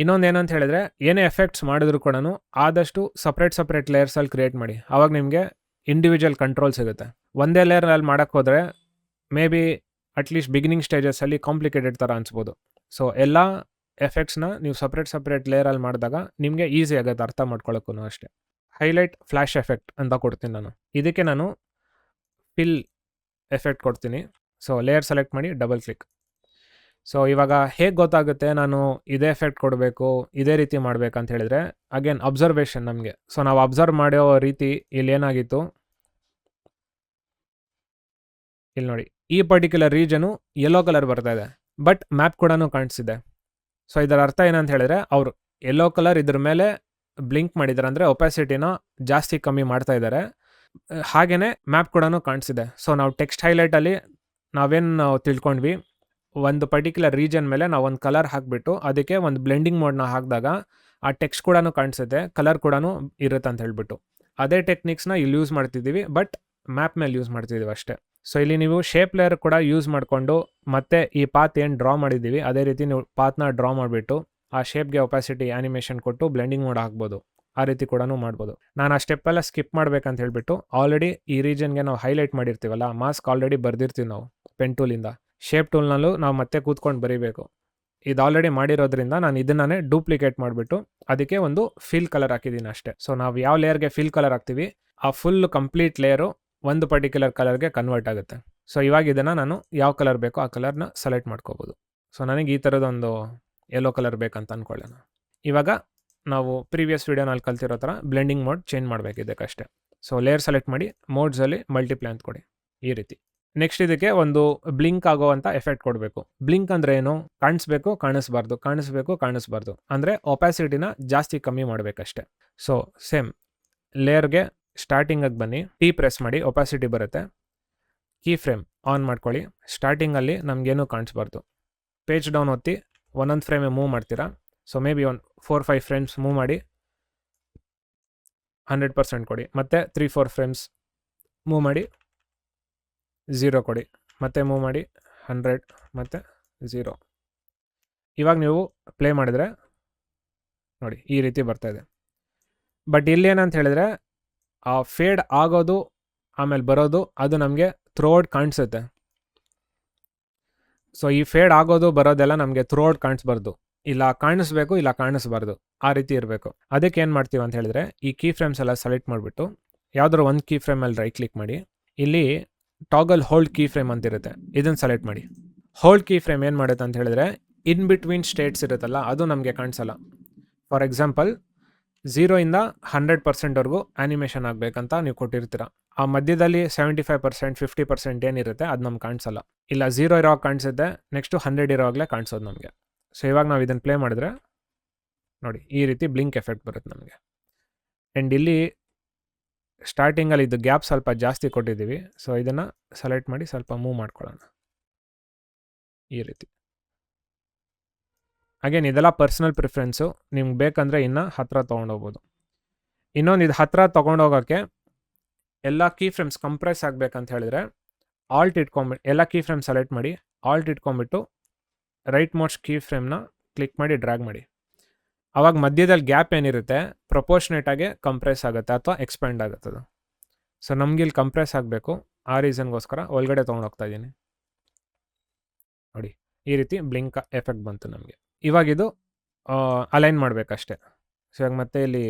ಇನ್ನೊಂದು ಏನಂತ ಹೇಳಿದ್ರೆ, ಏನೇ ಎಫೆಕ್ಟ್ಸ್ ಮಾಡಿದ್ರು ಕೂಡ ಆದಷ್ಟು ಸಪ್ರೇಟ್ ಲೇಯರ್ಸಲ್ಲಿ ಕ್ರಿಯೇಟ್ ಮಾಡಿ. ಆವಾಗ ನಿಮಗೆ ಇಂಡಿವಿಜುವಲ್ ಕಂಟ್ರೋಲ್ ಸಿಗುತ್ತೆ. ಒಂದೇ ಲೇಯರ್ನಲ್ಲಿ ಮಾಡೋಕ್ಕೆ ಹೋದರೆ ಮೇ ಬಿ ಅಟ್ಲೀಸ್ಟ್ ಬಿಗಿನಿಂಗ್ ಸ್ಟೇಜಸಲ್ಲಿ ಕಾಂಪ್ಲಿಕೇಟೆಡ್ ಥರ ಅನಿಸ್ಬೋದು. ಸೊ ಎಲ್ಲ ಎಫೆಕ್ಟ್ಸ್ನ ನೀವು ಸಪ್ರೇಟ್ ಲೇಯರಲ್ಲಿ ಮಾಡಿದಾಗ ನಿಮಗೆ ಈಸಿ ಆಗುತ್ತೆ ಅರ್ಥ ಮಾಡ್ಕೊಳ್ಳೋಕ್ಕೂ ಅಷ್ಟೇ. ಹೈಲೈಟ್ ಫ್ಲ್ಯಾಶ್ ಎಫೆಕ್ಟ್ ಅಂತ ಕೊಡ್ತೀನಿ ನಾನು. ಇದಕ್ಕೆ ನಾನು ಫಿಲ್ ಎಫೆಕ್ಟ್ ಕೊಡ್ತೀನಿ. ಸೊ ಲೇಯರ್ ಸೆಲೆಕ್ಟ್ ಮಾಡಿ ಡಬಲ್ ಕ್ಲಿಕ್. ಸೊ ಇವಾಗ ಹೇಗೆ ಗೊತ್ತಾಗುತ್ತೆ ನಾನು ಇದೇ ಎಫೆಕ್ಟ್ ಕೊಡಬೇಕು, ಇದೇ ರೀತಿ ಮಾಡಬೇಕಂತ ಹೇಳಿದ್ರೆ, ಅಗೇನ್ ಅಬ್ಸರ್ವೇಷನ್ ನಮಗೆ. ಸೊ ನಾವು ಅಬ್ಸರ್ವ್ ಮಾಡೋ ರೀತಿ ಇಲ್ಲಿ ಏನಾಗಿತ್ತು, ಇಲ್ಲಿ ನೋಡಿ ಈ ಪರ್ಟಿಕ್ಯುಲರ್ ರೀಜನು ಯೆಲ್ಲೋ ಕಲರ್ ಬರ್ತಾ ಇದೆ, ಬಟ್ ಮ್ಯಾಪ್ ಕೂಡ ಕಾಣಿಸ್ತಿದೆ. ಸೊ ಇದರ ಅರ್ಥ ಏನಂತ ಹೇಳಿದ್ರೆ ಅವರು ಯೆಲ್ಲೋ ಕಲರ್ ಇದ್ರ ಮೇಲೆ ಬ್ಲಿಂಕ್ ಮಾಡಿದ್ದಾರೆ, ಅಂದರೆ ಒಪಾಸಿಟಿನ ಜಾಸ್ತಿ ಕಮ್ಮಿ ಮಾಡ್ತಾ ಇದ್ದಾರೆ. ಹಾಗೆಯೇ ಮ್ಯಾಪ್ ಕೂಡ ಕಾಣಿಸಿದೆ. ಸೊ ನಾವು ಟೆಕ್ಸ್ಟ್ ಹೈಲೈಟಲ್ಲಿ ನಾವೇನು ತಿಳ್ಕೊಂಡ್ವಿ, ಒಂದು ಪರ್ಟಿಕ್ಯುಲರ್ ರೀಜನ್ ಮೇಲೆ ನಾವು ಒಂದು ಕಲರ್ ಹಾಕಿಬಿಟ್ಟು ಅದಕ್ಕೆ ಒಂದು ಬ್ಲೆಂಡಿಂಗ್ ಮೋಡ್ನ ಹಾಕಿದಾಗ ಆ ಟೆಕ್ಸ್ಟ್ ಕೂಡ ಕಾಣಿಸುತ್ತೆ, ಕಲರ್ ಕೂಡ ಇರುತ್ತೆ ಅಂತ ಹೇಳ್ಬಿಟ್ಟು. ಅದೇ ಟೆಕ್ನಿಕ್ಸ್ನ ಇಲ್ಲಿ ಯೂಸ್ ಮಾಡ್ತಿದ್ದೀವಿ, ಬಟ್ ಮ್ಯಾಪ್ ಮೇಲೆ ಯೂಸ್ ಮಾಡ್ತಿದ್ದೀವಿ ಅಷ್ಟೇ. ಸೊ ಇಲ್ಲಿ ನೀವು ಶೇಪ್ ಲೇಯರ್ ಕೂಡ ಯೂಸ್ ಮಾಡಿಕೊಂಡು ಮತ್ತೆ ಈ ಪಾತ್ ಏನು ಡ್ರಾ ಮಾಡಿದ್ದೀವಿ ಅದೇ ರೀತಿ ನೀವು ಪಾತ್ನ ಡ್ರಾ ಮಾಡಿಬಿಟ್ಟು ಆ ಶೇಪ್ಗೆ ಒಪಾಸಿಟಿ ಆ್ಯನಿಮೇಷನ್ ಕೊಟ್ಟು ಬ್ಲೆಂಡಿಂಗ್ ಮೋಡ್ ಹಾಕ್ಬೋದು. ಆ ರೀತಿ ಕೂಡ ಮಾಡ್ಬೋದು. ನಾನು ಆ ಸ್ಟೆಪ್ಪೆಲ್ಲ ಸ್ಕಿಪ್ ಮಾಡಬೇಕಂತ ಹೇಳ್ಬಿಟ್ಟು ಆಲ್ರೆಡಿ ಈ ರೀಜನ್ಗೆ ನಾವು ಹೈಲೈಟ್ ಮಾಡಿರ್ತೀವಲ್ಲ, ಮಾಸ್ಕ್ ಆಲ್ರೆಡಿ ಬರ್ದಿರ್ತೀವಿ ನಾವು ಪೆನ್ ಟೂಲಿಂದ. ಶೇಪ್ ಟೂಲ್ನಲ್ಲೂ ನಾವು ಮತ್ತೆ ಕೂತ್ಕೊಂಡು ಬರೀಬೇಕು. ಇದು ಆಲ್ರೆಡಿ ಮಾಡಿರೋದ್ರಿಂದ ನಾನು ಇದನ್ನೇ ಡೂಪ್ಲಿಕೇಟ್ ಮಾಡಿಬಿಟ್ಟು ಅದಕ್ಕೆ ಒಂದು ಫಿಲ್ ಕಲರ್ ಹಾಕಿದ್ದೀನಿ ಅಷ್ಟೇ. ಸೊ ನಾವು ಯಾವ ಲೇಯರ್ಗೆ ಫಿಲ್ ಕಲರ್ ಹಾಕ್ತೀವಿ ಆ ಫುಲ್ ಕಂಪ್ಲೀಟ್ ಲೇಯರು ಒಂದು ಪರ್ಟಿಕ್ಯುಲರ್ ಕಲರ್ಗೆ ಕನ್ವರ್ಟ್ ಆಗುತ್ತೆ. ಸೊ ಇವಾಗ ಇದನ್ನು ನಾನು ಯಾವ ಕಲರ್ ಬೇಕೋ ಆ ಕಲರ್ನ ಸೆಲೆಕ್ಟ್ ಮಾಡ್ಕೋಬೋದು. ಸೊ ನನಗೆ ಈ ಥರದೊಂದು ಯೆಲ್ಲೋ ಕಲರ್ ಬೇಕಂತ ಅಂದ್ಕೊಳ್ಳೋಣ. ಇವಾಗ ನಾವು ಪ್ರೀವಿಯಸ್ ವೀಡಿಯೋನಲ್ಲಿ ಕಲ್ತಿರೋ ಥರ ಬ್ಲೆಂಡಿಂಗ್ ಮೋಡ್ ಚೇಂಜ್ ಮಾಡಬೇಕಿದ್ದಕ್ಕಷ್ಟೇ. ಸೊ ಲೇಯರ್ ಸೆಲೆಕ್ಟ್ ಮಾಡಿ ಮೋಡ್ಸಲ್ಲಿ ಮಲ್ಟಿಪ್ಲೈ ಅಂತ ಕೊಡಿ, ಈ ರೀತಿ. ನೆಕ್ಸ್ಟ್ ಇದಕ್ಕೆ ಒಂದು ಬ್ಲಿಂಕ್ ಆಗೋವಂಥ ಎಫೆಕ್ಟ್ ಕೊಡಬೇಕು. ಬ್ಲಿಂಕ್ ಅಂದರೆ ಏನು, ಕಾಣಿಸ್ಬೇಕು ಕಾಣಿಸ್ಬಾರ್ದು ಅಂದರೆ ಒಪಾಸಿಟಿನ ಜಾಸ್ತಿ ಕಮ್ಮಿ ಮಾಡಬೇಕಷ್ಟೆ. ಸೊ ಸೇಮ್ ಲೇಯರ್ಗೆ ಸ್ಟಾರ್ಟಿಂಗಿಗೆ ಬನ್ನಿ, ಟಿ ಪ್ರೆಸ್ ಮಾಡಿ, ಒಪಾಸಿಟಿ ಬರುತ್ತೆ. ಕೀ ಫ್ರೇಮ್ ಆನ್ ಮಾಡ್ಕೊಳ್ಳಿ. ಸ್ಟಾರ್ಟಿಂಗಲ್ಲಿ ನಮಗೇನು ಕಾಣಿಸ್ಬಾರ್ದು. ಪೇಜ್ ಡೌನ್ ಒತ್ತಿ ಒಂದೊಂದು ಫ್ರೇಮೇ ಮೂವ್ ಮಾಡ್ತೀರಾ. ಸೊ ಮೇ ಬಿ ಒಂದು 4-5 ಫ್ರೇಮ್ಸ್ ಮೂವ್ ಮಾಡಿ 100% ಕೊಡಿ. ಮತ್ತು 3-4 ಫ್ರೇಮ್ಸ್ ಮೂವ್ ಮಾಡಿ 0 ಕೊಡಿ. ಮತ್ತೆ ಮೂವ್ ಮಾಡಿ 100 ಮತ್ತು 0. ಇವಾಗ ನೀವು ಪ್ಲೇ ಮಾಡಿದರೆ ನೋಡಿ ಈ ರೀತಿ ಬರ್ತಾ ಇದೆ. ಬಟ್ ಇಲ್ಲಿ ಏನಂತ ಹೇಳಿದ್ರೆ ಆ ಫೇಡ್ ಆಗೋದು ಆಮೇಲೆ ಬರೋದು ಅದು ನಮಗೆ ಥ್ರೂಔಟ್ ಕಾಣಿಸುತ್ತೆ. ಸೊ ಈ ಫೇಡ್ ಆಗೋದು ಬರೋದೆಲ್ಲ ನಮಗೆ ಥ್ರೂಔಟ್ ಕಾಣಿಸ್ಬಾರ್ದು, ಇಲ್ಲ ಕಾಣಿಸ್ಬೇಕು ಇಲ್ಲ ಕಾಣಿಸ್ಬಾರ್ದು, ಆ ರೀತಿ ಇರಬೇಕು. ಅದಕ್ಕೆ ಏನು ಮಾಡ್ತೀವಿ ಅಂತ ಹೇಳಿದ್ರೆ ಈ ಕೀ ಫ್ರೇಮ್ಸ್ ಎಲ್ಲ ಸೆಲೆಕ್ಟ್ ಮಾಡಿಬಿಟ್ಟು ಯಾವುದಾದ್ರು ಒಂದು ಕೀ ಫ್ರೇಮಲ್ಲಿ ರೈಟ್ ಕ್ಲಿಕ್ ಮಾಡಿ, ಇಲ್ಲಿ ಟಾಗಲ್ ಹೋಲ್ಡ್ ಕೀ ಫ್ರೇಮ್ ಅಂತಿರುತ್ತೆ, ಇದನ್ನು ಸೆಲೆಕ್ಟ್ ಮಾಡಿ. ಹೋಲ್ಡ್ ಕೀ ಫ್ರೇಮ್ ಏನು ಮಾಡುತ್ತೆ ಅಂತ ಹೇಳಿದ್ರೆ ಇನ್ ಬಿಟ್ವೀನ್ ಸ್ಟೇಟ್ಸ್ ಇರುತ್ತಲ್ಲ ಅದು ನಮಗೆ ಕಾಣಿಸಲ್ಲ. ಫಾರ್ ಎಕ್ಸಾಂಪಲ್ 0ಇಂದ 100%ವರೆಗೂ ಆ್ಯನಿಮೇಷನ್ ಆಗಬೇಕಂತ ನೀವು ಕೊಟ್ಟಿರ್ತೀರ, ಆ ಮಧ್ಯದಲ್ಲಿ 75%, 50% ಏನಿರುತ್ತೆ ಅದು ನಮ್ಗೆ ಕಾಣಿಸಲ್ಲ. ಇಲ್ಲ 0 ಇರೋವಾಗ ಕಾಣಿಸುತ್ತೆ, ನೆಕ್ಸ್ಟು 100 ಇರೋವಾಗಲೇ ಕಾಣಿಸೋದು ನಮಗೆ. ಸೊ ಇವಾಗ ನಾವು ಇದನ್ನು ಪ್ಲೇ ಮಾಡಿದ್ರೆ ನೋಡಿ ಈ ರೀತಿ ಬ್ಲಿಂಕ್ ಎಫೆಕ್ಟ್ ಬರುತ್ತೆ ನಮಗೆ. ಆ್ಯಂಡ್ ಇಲ್ಲಿ ಸ್ಟಾರ್ಟಿಂಗಲ್ಲಿ ಇದು ಗ್ಯಾಪ್ ಸ್ವಲ್ಪ ಜಾಸ್ತಿ ಕೊಟ್ಟಿದ್ದೀವಿ, ಸೊ ಇದನ್ನು ಸೆಲೆಕ್ಟ್ ಮಾಡಿ ಸ್ವಲ್ಪ ಮೂವ್ ಮಾಡ್ಕೊಳ್ಳೋಣ ಈ ರೀತಿ. ಅಗೇನ್ ಇದೆಲ್ಲ ಪರ್ಸ್ನಲ್ ಪ್ರಿಫರೆನ್ಸು, ನಿಮ್ಗೆ ಬೇಕಂದರೆ ಇನ್ನು ಹತ್ತಿರ ತೊಗೊಂಡೋಗ್ಬೋದು. ಇನ್ನೊಂದು ಇದು ಹತ್ತಿರ ತೊಗೊಂಡೋಗೋಕ್ಕೆ ಎಲ್ಲ ಕೀ ಫ್ರೇಮ್ಸ್ ಕಂಪ್ರೆಸ್ ಆಗಬೇಕಂತ ಹೇಳಿದ್ರೆ ಆಲ್ಟ್ ಇಟ್ಕೊಂಬಿಟ್ಟು ಎಲ್ಲ ಕೀ ಫ್ರೇಮ್ ಸೆಲೆಕ್ಟ್ ಮಾಡಿ, ಆಲ್ಟ್ ಇಟ್ಕೊಂಬಿಟ್ಟು ರೈಟ್ ಮೋಸ್ಟ್ ಕೀ ಫ್ರೇಮ್ನ ಕ್ಲಿಕ್ ಮಾಡಿ ಡ್ರ್ಯಾಗ್ ಮಾಡಿ. ಆವಾಗ ಮಧ್ಯದಲ್ಲಿ ಗ್ಯಾಪ್ ಏನಿರುತ್ತೆ ಪ್ರಪೋರ್ಷನೇಟಾಗಿ ಕಂಪ್ರೆಸ್ ಆಗುತ್ತೆ ಅಥವಾ ಎಕ್ಸ್ಪ್ಯಾಂಡ್ ಆಗುತ್ತೆ ಅದು. ಸೊ ನಮಗಿಲ್ಲಿ ಕಂಪ್ರೆಸ್ ಆಗಬೇಕು, ಆ ರೀಸನ್ಗೋಸ್ಕರ ಒಳಗಡೆ ತೊಗೊಂಡೋಗ್ತಾ ಇದ್ದೀನಿ. ನೋಡಿ ಈ ರೀತಿ ಬ್ಲಿಂಕ್ ಎಫೆಕ್ಟ್ ಬಂತು ನಮಗೆ. ಇವಾಗಿದು ಅಲೈನ್ ಮಾಡಬೇಕಷ್ಟೆ. ಸೊ ಇವಾಗ ಮತ್ತೆ ಇಲ್ಲಿ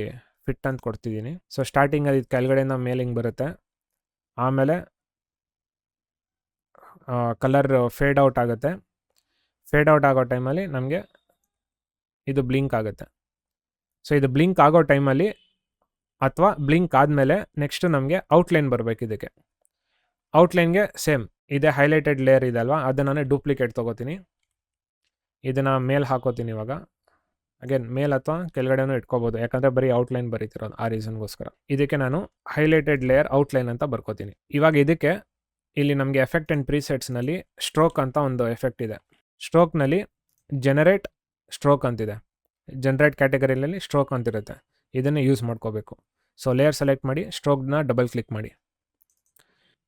ಫಿಟ್ ಅಂತ ಕೊಡ್ತಿದ್ದೀನಿ. ಸೊ ಸ್ಟಾರ್ಟಿಂಗಲ್ಲಿ ಇದು ಕೆಳಗಡೆಯಿಂದ ಮೇಲೆ ಹಿಂಗೆ ಬರುತ್ತೆ, ಆಮೇಲೆ ಕಲರ್ ಫೇಡ್ ಔಟ್ ಆಗುತ್ತೆ. ಫೇಡ್ ಔಟ್ ಆಗೋ ಟೈಮಲ್ಲಿ ನಮಗೆ ಇದು ಬ್ಲಿಂಕ್ ಆಗುತ್ತೆ. ಸೊ ಇದು ಬ್ಲಿಂಕ್ ಆಗೋ ಟೈಮಲ್ಲಿ ಅಥವಾ ಬ್ಲಿಂಕ್ ಆದಮೇಲೆ ನೆಕ್ಸ್ಟು ನಮಗೆ ಔಟ್ಲೈನ್ ಬರಬೇಕು. ಇದಕ್ಕೆ ಔಟ್ಲೈನ್ಗೆ ಸೇಮ್ ಇದೇ ಹೈಲೈಟೆಡ್ ಲೇಯರ್ ಇದೆ ಅಲ್ವಾ, ಅದನ್ನು ನಾನು ಡೂಪ್ಲಿಕೇಟ್ ತೊಗೋತೀನಿ, ಇದನ್ನು ಮೇಲ್ ಹಾಕೋತೀನಿ. ಇವಾಗ ಅಗೇನ್ ಮೇಲ್ ಅಥವಾ ಕೆಳಗಡೆನೂ ಇಟ್ಕೋಬೋದು, ಯಾಕಂದರೆ ಬರೀ ಔಟ್ಲೈನ್ ಬರೀತಿರೋದು, ಆ ರೀಸನ್ಗೋಸ್ಕರ. ಇದಕ್ಕೆ ನಾನು ಹೈಲೈಟೆಡ್ ಲೇಯರ್ ಔಟ್ಲೈನ್ ಅಂತ ಬರ್ಕೋತೀನಿ. ಇವಾಗ ಇದಕ್ಕೆ ಇಲ್ಲಿ ನಮಗೆ ಎಫೆಕ್ಟ್ ಆ್ಯಂಡ್ ಪ್ರೀಸೆಟ್ಸ್ನಲ್ಲಿ ಸ್ಟ್ರೋಕ್ ಅಂತ ಒಂದು ಎಫೆಕ್ಟ್ ಇದೆ. ಸ್ಟ್ರೋಕ್ನಲ್ಲಿ ಜನರೇಟ್ ಸ್ಟ್ರೋಕ್ ಅಂತಿದೆ, ಜನರೇಟ್ ಕ್ಯಾಟಗರಿಯಲ್ಲಿ ಸ್ಟ್ರೋಕ್ ಅಂತಿರುತ್ತೆ, ಇದನ್ನು ಯೂಸ್ ಮಾಡ್ಕೋಬೇಕು. ಸೊ ಲೇಯರ್ ಸೆಲೆಕ್ಟ್ ಮಾಡಿ ಸ್ಟ್ರೋಕ್ನ ಡಬಲ್ ಕ್ಲಿಕ್ ಮಾಡಿ.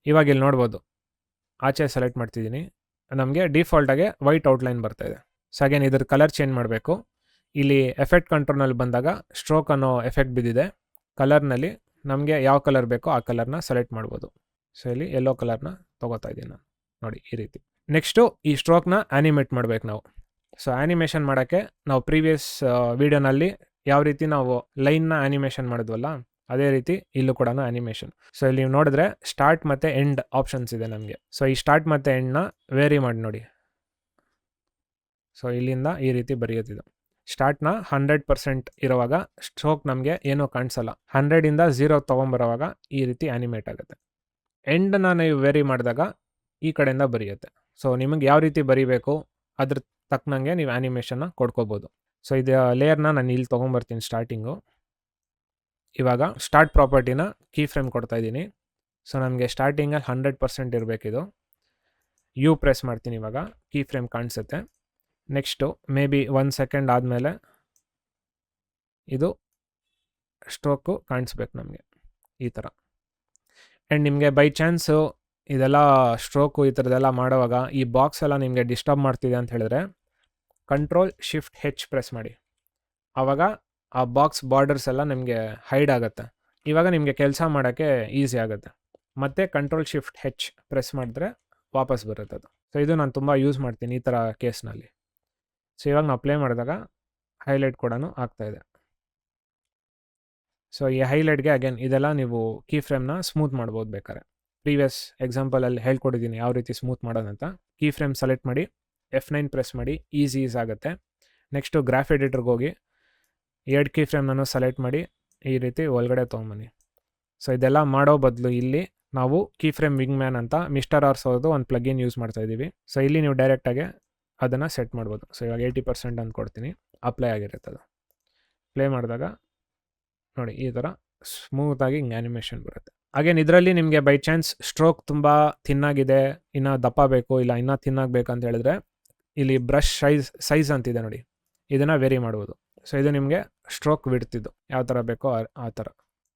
ಇವಾಗ ಇಲ್ಲಿ ನೋಡ್ಬೋದು ಆಚೆ ಸೆಲೆಕ್ಟ್ ಮಾಡ್ತಿದ್ದೀನಿ, ನಮಗೆ ಡಿಫಾಲ್ಟಾಗೆ ವೈಟ್ ಔಟ್ಲೈನ್ ಬರ್ತಾಯಿದೆ. ಸೊ ಅಗೇನ್ ಇದ್ರ ಕಲರ್ ಚೇಂಜ್ ಮಾಡಬೇಕು. ಇಲ್ಲಿ ಎಫೆಕ್ಟ್ ಕಂಟ್ರೋಲ್ನಲ್ಲಿ ಬಂದಾಗ ಸ್ಟ್ರೋಕ್ ಅನ್ನೋ ಎಫೆಕ್ಟ್ ಬಿದ್ದಿದೆ, ಕಲರ್ನಲ್ಲಿ ನಮಗೆ ಯಾವ ಕಲರ್ ಬೇಕೋ ಆ ಕಲರ್ನ ಸೆಲೆಕ್ಟ್ ಮಾಡ್ಬೋದು. ಸೊ ಇಲ್ಲಿ ಯೆಲ್ಲೋ ಕಲರ್ನ ತೊಗೋತಾ ಇದ್ದೀನಿ ನಾನು, ನೋಡಿ ಈ ರೀತಿ. ನೆಕ್ಸ್ಟು ಈ ಸ್ಟ್ರೋಕ್ನ ಆ್ಯನಿಮೇಟ್ ಮಾಡ್ಬೇಕು ನಾವು. ಸೊ ಆ್ಯನಿಮೇಷನ್ ಮಾಡೋಕ್ಕೆ ನಾವು ಪ್ರೀವಿಯಸ್ ವೀಡಿಯೋನಲ್ಲಿ ಯಾವ ರೀತಿ ನಾವು ಲೈನ್ನ ಆ್ಯನಿಮೇಷನ್ ಮಾಡಿದ್ವಲ್ಲ ಅದೇ ರೀತಿ ಇಲ್ಲೂ ಕೂಡ ಆ್ಯನಿಮೇಷನ್. ಸೊ ಇಲ್ಲಿ ನೀವು ನೋಡಿದ್ರೆ ಸ್ಟಾರ್ಟ್ ಮತ್ತು ಎಂಡ್ ಆಪ್ಷನ್ಸ್ ಇದೆ ನಮಗೆ. ಸೊ ಈ ಸ್ಟಾರ್ಟ್ ಮತ್ತು ಎಂಡ್ನ ವೇರಿ ಮಾಡಿ ನೋಡಿ. ಸೊ ಇಲ್ಲಿಂದ ಈ ರೀತಿ ಬರೆಯೋದಿದು. ಸ್ಟಾರ್ಟ್ನ 100% ಇರುವಾಗ ಸ್ಟ್ರೋಕ್ ನಮಗೆ ಏನೂ ಕಾಣಿಸಲ್ಲ, 100ಇಂದ 0 ತೊಗೊಂಬರೋವಾಗ ಈ ರೀತಿ ಆ್ಯನಿಮೇಟ್ ಆಗುತ್ತೆ. ಎಂಡನ್ನ ನೀವು ವೇರಿ ಮಾಡಿದಾಗ ಈ ಕಡೆಯಿಂದ ಬರೆಯುತ್ತೆ. ಸೊ ನಿಮಗೆ ಯಾವ ರೀತಿ ಬರೀಬೇಕು ಅದ್ರ ತಕ್ಕನಂಗೆ ನೀವು ಆ್ಯನಿಮೇಷನ್ನ ಕೊಡ್ಕೋಬೋದು. ಸೊ ಇದು ಲೇಯರ್ನ ನಾನು ಇಲ್ಲಿ ತೊಗೊಂಬರ್ತೀನಿ ಸ್ಟಾರ್ಟಿಂಗು. ಇವಾಗ ಸ್ಟಾರ್ಟ್ ಪ್ರಾಪರ್ಟಿನ ಕೀ ಫ್ರೇಮ್ ಕೊಡ್ತಾ ಇದ್ದೀನಿ. ಸೊ ನಮಗೆ ಸ್ಟಾರ್ಟಿಂಗಲ್ಲಿ 100% ಇರಬೇಕಿದು. ಯು ಪ್ರೆಸ್ ಮಾಡ್ತೀನಿ, ಇವಾಗ ಕೀ ಫ್ರೇಮ್ ಕಾಣಿಸುತ್ತೆ. ನೆಕ್ಸ್ಟು ಮೇ ಬಿ 1 ಸೆಕೆಂಡ್ ಆದಮೇಲೆ ಇದು ಸ್ಟ್ರೋಕು ಕಾಣಿಸ್ಬೇಕು ನಮಗೆ ಈ ಥರ. ಆ್ಯಂಡ್ ನಿಮಗೆ ಬೈ ಚಾನ್ಸು ಇದೆಲ್ಲ ಸ್ಟ್ರೋಕು ಈ ಥರದ್ದೆಲ್ಲ ಮಾಡೋವಾಗ ಈ ಬಾಕ್ಸ್ ಎಲ್ಲ ನಿಮಗೆ ಡಿಸ್ಟರ್ಬ್ ಮಾಡ್ತಿದೆ ಅಂತ ಹೇಳಿದ್ರೆ Ctrl+Shift+H ಪ್ರೆಸ್ ಮಾಡಿ, ಆವಾಗ ಆ ಬಾಕ್ಸ್ ಬಾರ್ಡರ್ಸ್ ಎಲ್ಲ ನಿಮಗೆ ಹೈಡ್ ಆಗುತ್ತೆ. ಇವಾಗ ನಿಮಗೆ ಕೆಲಸ ಮಾಡೋಕ್ಕೆ ಈಸಿ ಆಗುತ್ತೆ. ಮತ್ತು Ctrl+Shift+H ಪ್ರೆಸ್ ಮಾಡಿದ್ರೆ ವಾಪಸ್ ಬರುತ್ತೆ ಅದು. ಸೊ ಇದು ನಾನು ತುಂಬ ಯೂಸ್ ಮಾಡ್ತೀನಿ ಈ ಥರ ಕೇಸ್ನಲ್ಲಿ. ಸೊ ಇವಾಗ ನಾವು ಪ್ಲೇ ಮಾಡಿದಾಗ ಹೈಲೈಟ್ ಕೂಡ ಆಗ್ತಾಯಿದೆ. ಸೊ ಈ ಹೈಲೈಟ್ಗೆ ಅಗೇನ್ ಇದೆಲ್ಲ ನೀವು ಕೀ ಫ್ರೇಮ್ನ ಸ್ಮೂತ್ ಮಾಡ್ಬೋದು ಬೇಕಾದ್ರೆ. ಪ್ರೀವಿಯಸ್ ಎಕ್ಸಾಂಪಲಲ್ಲಿ ಹೇಳ್ಕೊಟ್ಟಿದ್ದೀನಿ ಯಾವ ರೀತಿ ಸ್ಮೂತ್ ಮಾಡೋದಂತ. ಕೀ ಫ್ರೇಮ್ ಸೆಲೆಕ್ಟ್ ಮಾಡಿ F9 ಪ್ರೆಸ್ ಮಾಡಿ, ಈಸಿ ಆಗುತ್ತೆ. ನೆಕ್ಸ್ಟು ಗ್ರಾಫ್ ಎಡಿಟರ್ಗೆ ಹೋಗಿ 2 ಕೀ ಫ್ರೇಮ್ನೂ ಸೆಲೆಕ್ಟ್ ಮಾಡಿ ಈ ರೀತಿ ಒಳಗಡೆ ತೊಗೊಂಬನ್ನಿ. ಸೊ ಇದೆಲ್ಲ ಮಾಡೋ ಬದಲು ಇಲ್ಲಿ ನಾವು ಕೀ ಫ್ರೇಮ್ ವಿಂಗ್ ಮ್ಯಾನ್ ಅಂತ ಮಿಸ್ಟರ್ ಆರ್ಸ್ ಅವ್ರದ್ದು ಒಂದು ಪ್ಲಗಿನ್ ಯೂಸ್ ಮಾಡ್ತಾಯಿದ್ದೀವಿ. ಸೊ ಇಲ್ಲಿ ನೀವು ಡೈರೆಕ್ಟಾಗಿ ಅದನ್ನು ಸೆಟ್ ಮಾಡ್ಬೋದು. ಸೊ ಇವಾಗ 80% ಅಂತ ಕೊಡ್ತೀನಿ, ಅಪ್ಲೈ ಆಗಿರುತ್ತೆ ಅದು. ಪ್ಲೇ ಮಾಡಿದಾಗ ನೋಡಿ ಈ ಥರ ಸ್ಮೂತಾಗಿ ಹಿಂಗೆ ಆ್ಯನಿಮೇಷನ್ ಬರುತ್ತೆ. ಅಗೇನ್ ಇದರಲ್ಲಿ ನಿಮಗೆ ಬೈ ಚಾನ್ಸ್ ಸ್ಟ್ರೋಕ್ ತುಂಬ ಥಿನ್ನಾಗಿದೆ, ಇನ್ನೂ ದಪ್ಪ ಬೇಕು, ಇಲ್ಲ ಇನ್ನೂ ಥಿನ್ನಾಗಬೇಕು ಅಂತ ಹೇಳಿದ್ರೆ ಇಲ್ಲಿ ಬ್ರಷ್ ಸೈಜ್ ಅಂತಿದೆ ನೋಡಿ, ಇದನ್ನು ವೇರಿ ಮಾಡ್ಬೋದು. ಸೊ ಇದು ನಿಮಗೆ ಸ್ಟ್ರೋಕ್ ಬಿಡ್ತಿದ್ದು ಯಾವ ಥರ ಬೇಕೋ ಆ ಥರ.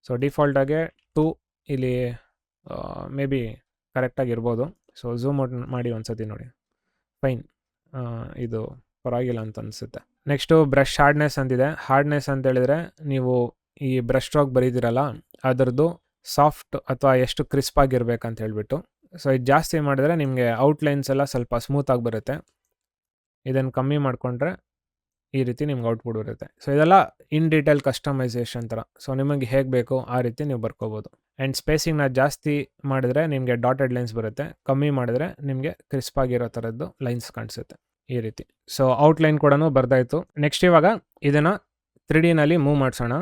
ಸೊ ಡಿಫಾಲ್ಟಾಗೆ 2 ಇಲ್ಲಿ ಮೇ ಬಿ ಕರೆಕ್ಟಾಗಿ ಇರ್ಬೋದು. ಸೊ ಝೂಮ್ ಔಟ್ ಮಾಡಿ ಒಂದು ಸತಿ ನೋಡಿ, ಫೈನ್, ಇದು ಪರವಾಗಿಲ್ಲ ಅಂತ ಅನಿಸುತ್ತೆ. ನೆಕ್ಸ್ಟು ಬ್ರಷ್ ಹಾರ್ಡ್ನೆಸ್ ಅಂತಿದೆ. ಹಾರ್ಡ್ನೆಸ್ ಅಂತ ಹೇಳಿದ್ರೆ ನೀವು ಈ ಬ್ರಷ್ ಸ್ಟ್ರೋಕ್ ಬರೀದಿರಲ್ಲ ಅದರದ್ದು ಸಾಫ್ಟ್ ಅಥವಾ ಎಷ್ಟು ಕ್ರಿಸ್ಪ್ ಆಗಿರ್ಬೇಕಂತ ಹೇಳ್ಬಿಟ್ಟು. ಸೊ ಇದು ಜಾಸ್ತಿ ಮಾಡಿದ್ರೆ ನಿಮಗೆ ಔಟ್ಲೈನ್ಸ್ ಎಲ್ಲ ಸ್ವಲ್ಪ ಸ್ಮೂತಾಗಿ ಬರುತ್ತೆ. ಇದನ್ನು ಕಮ್ಮಿ ಮಾಡಿಕೊಂಡ್ರೆ ಈ ರೀತಿ ನಿಮ್ಗೆ ಔಟ್ಪುಟ್ ಬರುತ್ತೆ. ಸೊ ಇದೆಲ್ಲ ಇನ್ ಡೀಟೇಲ್ ಕಸ್ಟಮೈಸೇಷನ್ ಥರ. ಸೊ ನಿಮಗೆ ಹೇಗೆ ಬೇಕೋ ಆ ರೀತಿ ನೀವು ಬರ್ಕೋಬೋದು. ಆ್ಯಂಡ್ ಸ್ಪೇಸಿಂಗ್ನ ಜಾಸ್ತಿ ಮಾಡಿದ್ರೆ ನಿಮಗೆ ಡಾಟೆಡ್ ಲೈನ್ಸ್ ಬರುತ್ತೆ, ಕಮ್ಮಿ ಮಾಡಿದ್ರೆ ನಿಮಗೆ ಕ್ರಿಸ್ಪ್ ಆಗಿರೋ ಥರದ್ದು ಲೈನ್ಸ್ ಕಾಣಿಸುತ್ತೆ ಈ ರೀತಿ. ಸೊ ಔಟ್ಲೈನ್ ಕೂಡ ಬರ್ದಾಯಿತು. ನೆಕ್ಸ್ಟ್ ಇವಾಗ ಇದನ್ನು 3Dನಲ್ಲಿ ಮೂವ್ ಮಾಡಿಸೋಣ.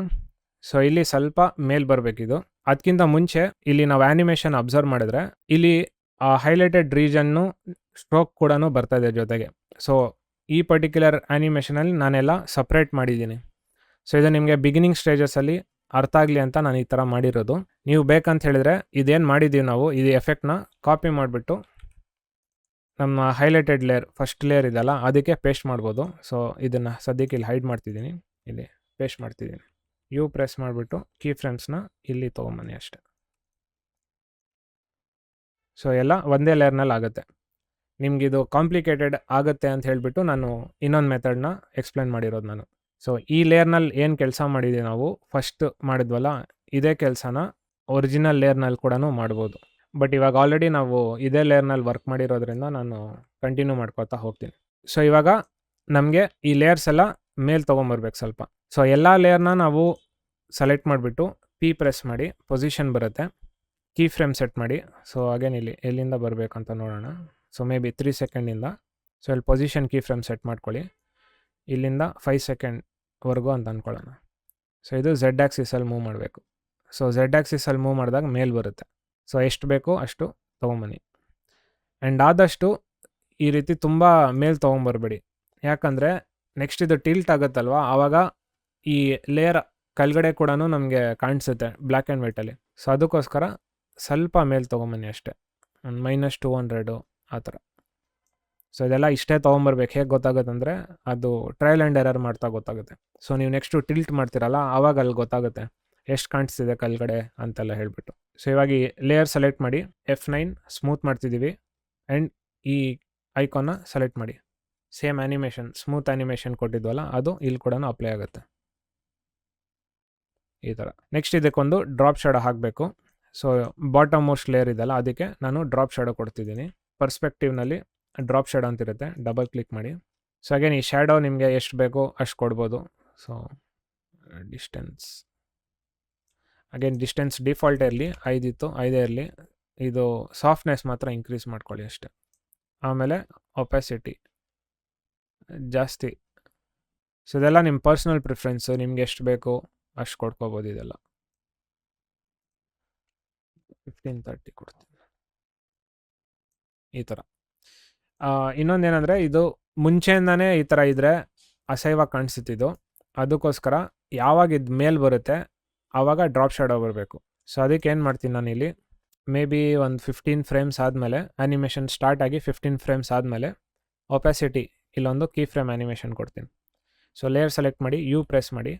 ಸೊ ಇಲ್ಲಿ ಸ್ವಲ್ಪ ಮೇಲ್ ಬರಬೇಕಿದು. ಅದಕ್ಕಿಂತ ಮುಂಚೆ ಇಲ್ಲಿ ನಾವು ಆ್ಯನಿಮೇಷನ್ ಅಬ್ಸರ್ವ್ ಮಾಡಿದ್ರೆ ಇಲ್ಲಿ ಹೈಲೈಟೆಡ್ ರೀಜನ್ನು ಸ್ಟ್ರೋಕ್ ಕೂಡ ಬರ್ತಾ ಇದೆ ಜೊತೆಗೆ. ಸೊ ಈ ಪರ್ಟಿಕ್ಯುಲರ್ ಆ್ಯನಿಮೇಷನಲ್ಲಿ ನಾನೆಲ್ಲ ಸಪ್ರೇಟ್ ಮಾಡಿದ್ದೀನಿ. ಸೊ ಇದು ನಿಮಗೆ ಬಿಗಿನಿಂಗ್ ಸ್ಟೇಜಸಲ್ಲಿ ಅರ್ಥ ಆಗಲಿ ಅಂತ ನಾನು ಈ ಥರ ಮಾಡಿರೋದು. ನೀವು ಬೇಕಂತ ಹೇಳಿದ್ರೆ ಇದೇನು ಮಾಡಿದ್ದೀವಿ ನಾವು ಇದು ಎಫೆಕ್ಟ್ನ ಕಾಪಿ ಮಾಡಿಬಿಟ್ಟು ನಮ್ಮ ಹೈಲೈಟೆಡ್ ಲೇಯರ್ ಫಸ್ಟ್ ಲೇಯರ್ ಇದೆಲ್ಲ ಅದಕ್ಕೆ ಪೇಸ್ಟ್ ಮಾಡ್ಬೋದು. ಸೊ ಇದನ್ನು ಸದ್ಯಕ್ಕೆ ಇಲ್ಲಿ ಹೈಡ್ ಮಾಡ್ತಿದ್ದೀನಿ, ಇಲ್ಲಿ ಪೇಸ್ಟ್ ಮಾಡ್ತಿದ್ದೀನಿ. ಯು ಪ್ರೆಸ್ ಮಾಡಿಬಿಟ್ಟು ಕೀ ಫ್ರೇಮ್ಸ್ನ ಇಲ್ಲಿ ತೊಗೊಂಬನ್ನಿ ಅಷ್ಟೆ. ಸೊ ಎಲ್ಲ ಒಂದೇ ಲೇಯರ್ನಲ್ಲಿ ಆಗುತ್ತೆ. ನಿಮಗಿದು ಕಾಂಪ್ಲಿಕೇಟೆಡ್ ಆಗುತ್ತೆ ಅಂತ ಹೇಳಿಬಿಟ್ಟು ನಾನು ಇನ್ನೊಂದು ಮೆಥಡ್ನ ಎಕ್ಸ್ಪ್ಲೇನ್ ಮಾಡಿರೋದು ನಾನು. ಸೊ ಈ ಲೇಯರ್ನಲ್ಲಿ ಏನು ಕೆಲಸ ಮಾಡಿದ್ದೀವಿ ನಾವು ಫಸ್ಟ್ ಮಾಡಿದ್ವಲ್ಲ ಇದೇ ಕೆಲಸನ ಒರಿಜಿನಲ್ ಲೇಯರ್ನಲ್ಲಿ ಕೂಡ ಮಾಡ್ಬೋದು. ಬಟ್ ಇವಾಗ ಆಲ್ರೆಡಿ ನಾವು ಇದೇ ಲೇಯರ್ನಲ್ಲಿ ವರ್ಕ್ ಮಾಡಿರೋದ್ರಿಂದ ನಾನು ಕಂಟಿನ್ಯೂ ಮಾಡ್ಕೊತಾ ಹೋಗ್ತೀನಿ. ಸೊ ಇವಾಗ ನಮಗೆ ಈ ಲೇಯರ್ಸ್ ಎಲ್ಲ ಮೇಲೆ ತೊಗೊಂಬರ್ಬೇಕು ಸ್ವಲ್ಪ. ಸೊ ಎಲ್ಲ ಲೇಯರ್ನ ನಾವು ಸೆಲೆಕ್ಟ್ ಮಾಡಿಬಿಟ್ಟು ಪಿ ಪ್ರೆಸ್ ಮಾಡಿ ಪೊಸಿಷನ್ ಬರುತ್ತೆ, ಕೀ ಫ್ರೇಮ್ ಸೆಟ್ ಮಾಡಿ. ಸೊ ಅಗೇನ್ ಇಲ್ಲಿ ಎಲ್ಲಿಂದ ಬರಬೇಕಂತ ನೋಡೋಣ. So may be 3 ಸೆಕೆಂಡಿಂದ. ಸೊ ಇಲ್ಲಿ ಪೊಸಿಷನ್ ಕೀ ಫ್ರೇಮ್ ಸೆಟ್ ಮಾಡ್ಕೊಳ್ಳಿ, ಇಲ್ಲಿಂದ 5 ಸೆಕೆಂಡ್ವರೆಗೂ ಅಂತ ಅಂದ್ಕೊಳ್ಳೋಣ. ಸೊ ಇದು ಝೆಡ್ ಆ್ಯಕ್ಸಿಸಲ್ಲಿ ಮೂವ್ ಮಾಡಬೇಕು. ಸೊ ಝೆಡ್ ಆ್ಯಕ್ಸಿಸಲ್ಲಿ ಮೂವ್ ಮಾಡಿದಾಗ ಮೇಲ್ ಬರುತ್ತೆ. ಸೊ ಎಷ್ಟು ಬೇಕೋ ಅಷ್ಟು ತೊಗೊಂಬನ್ನಿ. ಆ್ಯಂಡ್ ಆದಷ್ಟು ಈ ರೀತಿ ತುಂಬ ಮೇಲ್ ತೊಗೊಂಬರ್ಬೇಡಿ, ಯಾಕಂದರೆ ನೆಕ್ಸ್ಟ್ ಇದು ಟಿಲ್ಟ್ ಆಗುತ್ತಲ್ವ ಆವಾಗ ಈ ಲೇಯರ್ ಕೆಳಗಡೆ ಕೂಡ ನಮಗೆ ಕಾಣಿಸುತ್ತೆ ಬ್ಲ್ಯಾಕ್ ಆ್ಯಂಡ್ ವೈಟಲ್ಲಿ. ಸೊ ಅದಕ್ಕೋಸ್ಕರ ಸ್ವಲ್ಪ ಮೇಲ್ ತೊಗೊಂಬನ್ನಿ ಅಷ್ಟೇ, ಒಂದು -200 ಆ ಥರ. ಸೊ ಇದೆಲ್ಲ ಇಷ್ಟೇ ತೊಗೊಂಬರ್ಬೇಕು. ಹೇಗೆ ಗೊತ್ತಾಗುತ್ತೆ ಅಂದರೆ ಅದು ಟ್ರಯಲ್ ಆ್ಯಂಡ್ ಎರರ್ ಮಾಡ್ತಾ ಗೊತ್ತಾಗುತ್ತೆ. ಸೊ ನೀವು ನೆಕ್ಸ್ಟು ಟಿಲ್ಟ್ ಮಾಡ್ತೀರಲ್ಲ ಆವಾಗ ಅಲ್ಲಿ ಗೊತ್ತಾಗುತ್ತೆ ಎಷ್ಟು ಕಾಣಿಸ್ತಿದೆ ಕೆಳಗಡೆ ಅಂತೆಲ್ಲ ಹೇಳಿಬಿಟ್ಟು. ಸೊ ಇವಾಗ ಈ ಲೇಯರ್ ಸೆಲೆಕ್ಟ್ ಮಾಡಿ F9 ಸ್ಮೂತ್ ಮಾಡ್ತಿದ್ದೀವಿ ಆ್ಯಂಡ್ ಈ ಐಕಾನ್ನ ಸೆಲೆಕ್ಟ್ ಮಾಡಿ. ಸೇಮ್ ಆ್ಯನಿಮೇಷನ್ ಸ್ಮೂತ್ ಆ್ಯನಿಮೇಷನ್ ಕೊಟ್ಟಿದ್ವಲ್ಲ ಅದು ಇಲ್ಲಿ ಕೂಡ ಅಪ್ಲೈ ಆಗುತ್ತೆ ಈ ಥರ. ನೆಕ್ಸ್ಟ್ ಇದಕ್ಕೊಂದು ಡ್ರಾಪ್ ಶಾಡೋ ಹಾಕಬೇಕು. ಸೊ ಬಾಟಮ್ ಮೋಸ್ಟ್ ಲೇಯರ್ ಇದೆಲ್ಲ ಅದಕ್ಕೆ ನಾನು ಡ್ರಾಪ್ ಶಾಡೋ ಕೊಡ್ತಿದ್ದೀನಿ. ಪರ್ಸ್ಪೆಕ್ಟಿವ್ನಲ್ಲಿ ಡ್ರಾಪ್ ಶಾಡೋ ಅಂತಿರುತ್ತೆ, ಡಬಲ್ ಕ್ಲಿಕ್ ಮಾಡಿ. ಸೊ ಅಗೇನ್ ಈ ಶ್ಯಾಡೋ ನಿಮಗೆ ಎಷ್ಟು ಬೇಕೋ ಅಷ್ಟು ಕೊಡ್ಬೋದು. So distance again distance default ಇರಲಿ 5 ಇತ್ತು 5 ಇರಲಿ. ಇದು ಸಾಫ್ಟ್ನೆಸ್ ಮಾತ್ರ ಇನ್ಕ್ರೀಸ್ ಮಾಡ್ಕೊಳ್ಳಿ ಅಷ್ಟೆ. ಆಮೇಲೆ ಒಪಾಸಿಟಿ ಜಾಸ್ತಿ. ಸೊ ಇದೆಲ್ಲ ನಿಮ್ಮ ಪರ್ಸ್ನಲ್ ಪ್ರಿಫರೆನ್ಸು, ನಿಮ್ಗೆ ಎಷ್ಟು ಬೇಕೋ ಅಷ್ಟು ಕೊಡ್ಕೋಬೋದು. ಇದೆಲ್ಲ 1530 ಕೊಡ್ತೀನಿ ಈ ಥರ. ಇನ್ನೊಂದೇನೆಂದರೆ ಇದು ಮುಂಚೆಯಿಂದನೇ ಈ ಥರ ಇದ್ದರೆ ಅಸಹ್ಯವಾಗಿ ಕಾಣಿಸುತ್ತಿದ್ದು, ಅದಕ್ಕೋಸ್ಕರ ಯಾವಾಗ ಇದು ಮೇಲ್ ಬರುತ್ತೆ ಆವಾಗ ಡ್ರಾಪ್ ಶಾಡೋ ಬರಬೇಕು. ಸೊ ಅದಕ್ಕೆ ಏನು ಮಾಡ್ತೀನಿ ನಾನು ಇಲ್ಲಿ ಮೇ ಬಿ ಒಂದು 15 ಫ್ರೇಮ್ಸ್ ಆದಮೇಲೆ ಆ್ಯನಿಮೇಷನ್ ಸ್ಟಾರ್ಟ್ ಆಗಿ 15 ಫ್ರೇಮ್ಸ್ ಆದಮೇಲೆ ಒಪಾಸಿಟಿ ಇಲ್ಲೊಂದು ಕೀ ಫ್ರೇಮ್ ಆ್ಯನಿಮೇಷನ್ ಕೊಡ್ತೀನಿ. ಸೊ ಲೇಯರ್ ಸೆಲೆಕ್ಟ್ ಮಾಡಿ ಯು ಪ್ರೆಸ್ ಮಾಡಿ.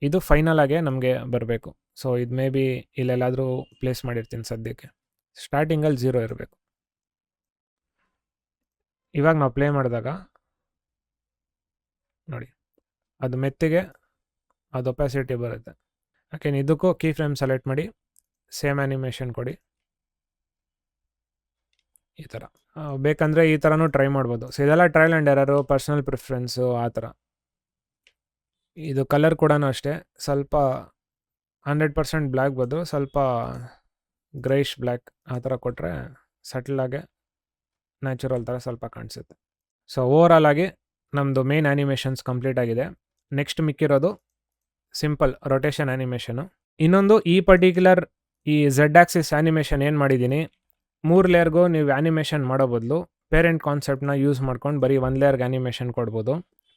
ಇದು ಫೈನಲ್ ಆಗೇ ನಮಗೆ ಬರಬೇಕು. ಸೊ ಇದು ಮೇ ಬಿ ಇಲ್ಲೆಲ್ಲಾದರೂ ಪ್ಲೇಸ್ ಮಾಡಿರ್ತೀನಿ ಸದ್ಯಕ್ಕೆ. ಸ್ಟಾರ್ಟಿಂಗಲ್ಲಿ 0 ಇರಬೇಕು. ಇವಾಗ ನಾವು ಪ್ಲೇ ಮಾಡಿದಾಗ ನೋಡಿ ಅದು ಮೆತ್ತಿಗೆ ಅದು ಒಪಾಸಿಟಿ ಬರುತ್ತೆ. ಯಾಕೆಂದ್ರೆ ಇದಕ್ಕೂ ಕೀ ಫ್ರೇಮ್ ಸೆಲೆಕ್ಟ್ ಮಾಡಿ ಸೇಮ್ ಆ್ಯನಿಮೇಷನ್ ಕೊಡಿ ಈ ಥರ. ಬೇಕಂದರೆ ಈ ಥರನೂ ಟ್ರೈ ಮಾಡ್ಬೋದು. ಸೊ ಇದೆಲ್ಲ ಟ್ರಯಲ್ ಆ್ಯಂಡ್ ಎರರು, ಪರ್ಸ್ನಲ್ ಪ್ರಿಫರೆನ್ಸು ಆ ಥರ. ಇದು ಕಲರ್ ಕೂಡ ಅಷ್ಟೇ, ಸ್ವಲ್ಪ 100% ಬ್ಲ್ಯಾಕ್ ಬದಲು ಸ್ವಲ್ಪ ಗ್ರೈಶ್ ಬ್ಲ್ಯಾಕ್ ಆ ಥರ ಕೊಟ್ಟರೆ ಸಟಲಾಗೆ ನ್ಯಾಚುರಲ್ ಥರ ಸ್ವಲ್ಪ ಕಾಣಿಸುತ್ತೆ. ಸೊ ಓವರಾಲ್ ಆಗಿ ನಮ್ಮದು ಮೇನ್ ಆ್ಯನಿಮೇಷನ್ಸ್ ಕಂಪ್ಲೀಟ್ ಆಗಿದೆ. ನೆಕ್ಸ್ಟ್ ಮಿಕ್ಕಿರೋದು ಸಿಂಪಲ್ ರೊಟೇಷನ್ ಆ್ಯನಿಮೇಷನು. ಇನ್ನೊಂದು ಈ ಪರ್ಟಿಕ್ಯುಲರ್ ಈ ಝೆಡ್ ಆ್ಯಕ್ಸಿಸ್ ಆ್ಯನಿಮೇಷನ್ ಏನು ಮಾಡಿದ್ದೀನಿ, 3 ಲೇಯರ್ಗೂ ನೀವು ಆ್ಯನಿಮೇಷನ್ ಮಾಡೋ ಬದಲು ಪೇರೆಂಟ್ ಕಾನ್ಸೆಪ್ಟನ್ನ ಯೂಸ್ ಮಾಡ್ಕೊಂಡು ಬರೀ 1 ಲೇಯರ್ಗೆ ಆ್ಯನಿಮೇಷನ್ ಕೊಡ್ಬೋದು.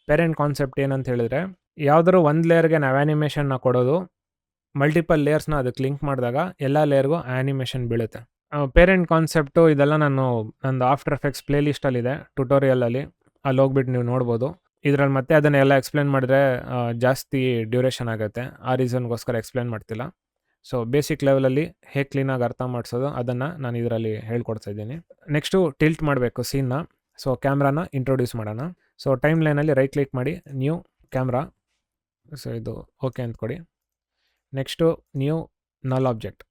ಪೇರೆಂಟ್ ಕಾನ್ಸೆಪ್ಟ್ ಏನಂತ ಹೇಳಿದ್ರೆ ಯಾವುದಾದ್ರು 1 ಲೇಯರ್ಗೆ ನಾವು ಆ್ಯನಿಮೇಷನ್ನ ಕೊಡೋದು, ಮಲ್ಟಿಪಲ್ ಲೇಯರ್ಸ್ನ ಅದಕ್ಕೆ ಲಿಂಕ್ ಮಾಡಿದಾಗ ಎಲ್ಲ ಲೇಯರ್ಗೂ ಆ್ಯನಿಮೇಷನ್ ಬೀಳುತ್ತೆ. ಪೇರೆಂಟ್ ಕಾನ್ಸೆಪ್ಟು ಇದೆಲ್ಲ ನಂದು ಆಫ್ಟರ್ ಎಫೆಕ್ಟ್ಸ್ ಪ್ಲೇ ಲಿಸ್ಟಲ್ಲಿದೆ ಟ್ಯುಟೋರಿಯಲಲ್ಲಿ, ಅಲ್ಲಿ ಹೋಗ್ಬಿಟ್ಟು ನೀವು ನೋಡ್ಬೋದು. ಇದರಲ್ಲಿ ಮತ್ತೆ ಅದನ್ನೆಲ್ಲ ಎಕ್ಸ್ಪ್ಲೇನ್ ಮಾಡಿದ್ರೆ ಜಾಸ್ತಿ ಡ್ಯೂರೇಷನ್ ಆಗುತ್ತೆ, ಆ ರೀಸನ್ಗೋಸ್ಕರ ಎಕ್ಸ್ಪ್ಲೇನ್ ಮಾಡ್ತಿಲ್ಲ. ಸೊ ಬೇಸಿಕ್ ಲೆವೆಲಲ್ಲಿ ಹೇಗೆ ಕ್ಲೀನಾಗಿ ಅರ್ಥ ಮಾಡಿಸೋದು ಅದನ್ನು ನಾನು ಇದರಲ್ಲಿ ಹೇಳ್ಕೊಡ್ತಾ ಇದ್ದೀನಿ. ನೆಕ್ಸ್ಟು ಟಿಲ್ಟ್ ಮಾಡಬೇಕು ಸೀನ್ನ. ಸೊ ಕ್ಯಾಮ್ರಾನ ಇಂಟ್ರೊಡ್ಯೂಸ್ ಮಾಡೋಣ. ಸೊ ಟೈಮ್ ಲೈನಲ್ಲಿ ರೈಟ್ ಕ್ಲಿಕ್ ಮಾಡಿ ನ್ಯೂ ಕ್ಯಾಮ್ರಾ, ಸೊ ಇದು ಓಕೆ ಅಂತ ಕೊಡಿ. ನೆಕ್ಸ್ಟು ನ್ಯೂ ನಲ್ ಆಬ್ಜೆಕ್ಟ್.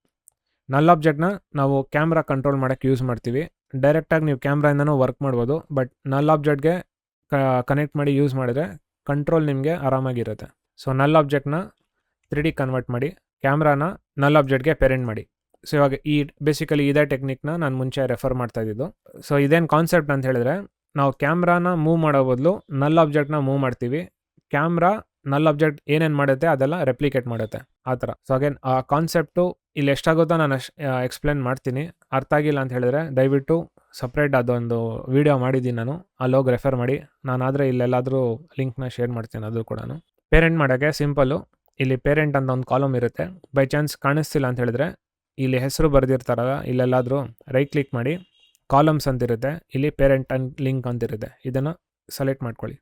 ನಲ್ ಆಬ್ಜೆಕ್ಟ್ನ ನಾವು ಕ್ಯಾಮ್ರಾ ಕಂಟ್ರೋಲ್ ಮಾಡೋಕ್ಕೆ ಯೂಸ್ ಮಾಡ್ತೀವಿ. ಡೈರೆಕ್ಟಾಗಿ ನೀವು ಕ್ಯಾಮ್ರಾಯಿಂದನೂ ವರ್ಕ್ ಮಾಡ್ಬೋದು, ಬಟ್ ನಲ್ ಆಬ್ಜೆಕ್ಟ್ಗೆ ಕನೆಕ್ಟ್ ಮಾಡಿ ಯೂಸ್ ಮಾಡಿದ್ರೆ ಕಂಟ್ರೋಲ್ ನಿಮಗೆ ಆರಾಮಾಗಿರುತ್ತೆ. ಸೊ ನಲ್ ಆಬ್ಜೆಕ್ಟ್ನ 3D ಕನ್ವರ್ಟ್ ಮಾಡಿ, ಕ್ಯಾಮ್ರಾನ ನಲ್ ಆಬ್ಜೆಕ್ಟ್ಗೆ ಪೇರೆಂಟ್ ಮಾಡಿ. ಸೊ ಇವಾಗ ಬೇಸಿಕಲಿ ಇದೇ ಟೆಕ್ನಿಕ್ನ ನಾನು ಮುಂಚೆ ರೆಫರ್ ಮಾಡ್ತಾ ಇದ್ದಿದ್ದು. ಸೊ ಇದೇನು ಕಾನ್ಸೆಪ್ಟ್ ಅಂತ ಹೇಳಿದ್ರೆ, ನಾವು ಕ್ಯಾಮ್ರಾನ ಮೂವ್ ಮಾಡೋ ಬದಲು ನಲ್ ಆಬ್ಜೆಕ್ಟ್ನ ಮೂವ್ ಮಾಡ್ತೀವಿ. ಕ್ಯಾಮ್ರಾ ನಲ್ ಆಬ್ಜೆಕ್ಟ್ ಏನೇನು ಮಾಡುತ್ತೆ ಅದೆಲ್ಲ ರೆಪ್ಲಿಕೇಟ್ ಮಾಡುತ್ತೆ, ಆ ಥರ. ಸೊ ಅಗೇನ್ ಆ ಕಾನ್ಸೆಪ್ಟು ಇಲ್ಲಿ ಎಷ್ಟಾಗುತ್ತೋ ನಾನು ಎಕ್ಸ್ಪ್ಲೇನ್ ಮಾಡ್ತೀನಿ. ಅರ್ಥ ಆಗಿಲ್ಲ ಅಂತ ಹೇಳಿದ್ರೆ ದಯವಿಟ್ಟು ಸಪ್ರೇಟ್ ಅದೊಂದು ವೀಡಿಯೋ ಮಾಡಿದ್ದೀನಿ ನಾನು, ಅಲ್ಲಿ ಹೋಗಿ ರೆಫರ್ ಮಾಡಿ. ನಾನಾದರೆ ಇಲ್ಲೆಲ್ಲಾದರೂ ಲಿಂಕ್ನ ಶೇರ್ ಮಾಡ್ತೀನಿ ಅದು ಕೂಡ. ಪೇರೆಂಟ್ ಮಾಡೋಕ್ಕೆ ಸಿಂಪಲ್ಲು, ಇಲ್ಲಿ ಪೇರೆಂಟ್ ಅಂತ ಒಂದು ಕಾಲಮ್ ಇರುತ್ತೆ. ಬೈ ಚಾನ್ಸ್ ಕಾಣಿಸ್ತಿಲ್ಲ ಅಂತ ಹೇಳಿದ್ರೆ ಇಲ್ಲಿ ಹೆಸರು ಬರೆದಿರ್ತಾರಲ್ಲ, ಇಲ್ಲೆಲ್ಲಾದರೂ ರೈಟ್ ಕ್ಲಿಕ್ ಮಾಡಿ ಕಾಲಮ್ಸ್ ಅಂತಿರುತ್ತೆ, ಇಲ್ಲಿ ಪೇರೆಂಟ್ ಅಂಡ್ ಲಿಂಕ್ ಅಂತಿರುತ್ತೆ, ಇದನ್ನು ಸೆಲೆಕ್ಟ್ ಮಾಡ್ಕೊಳ್ಳಿ.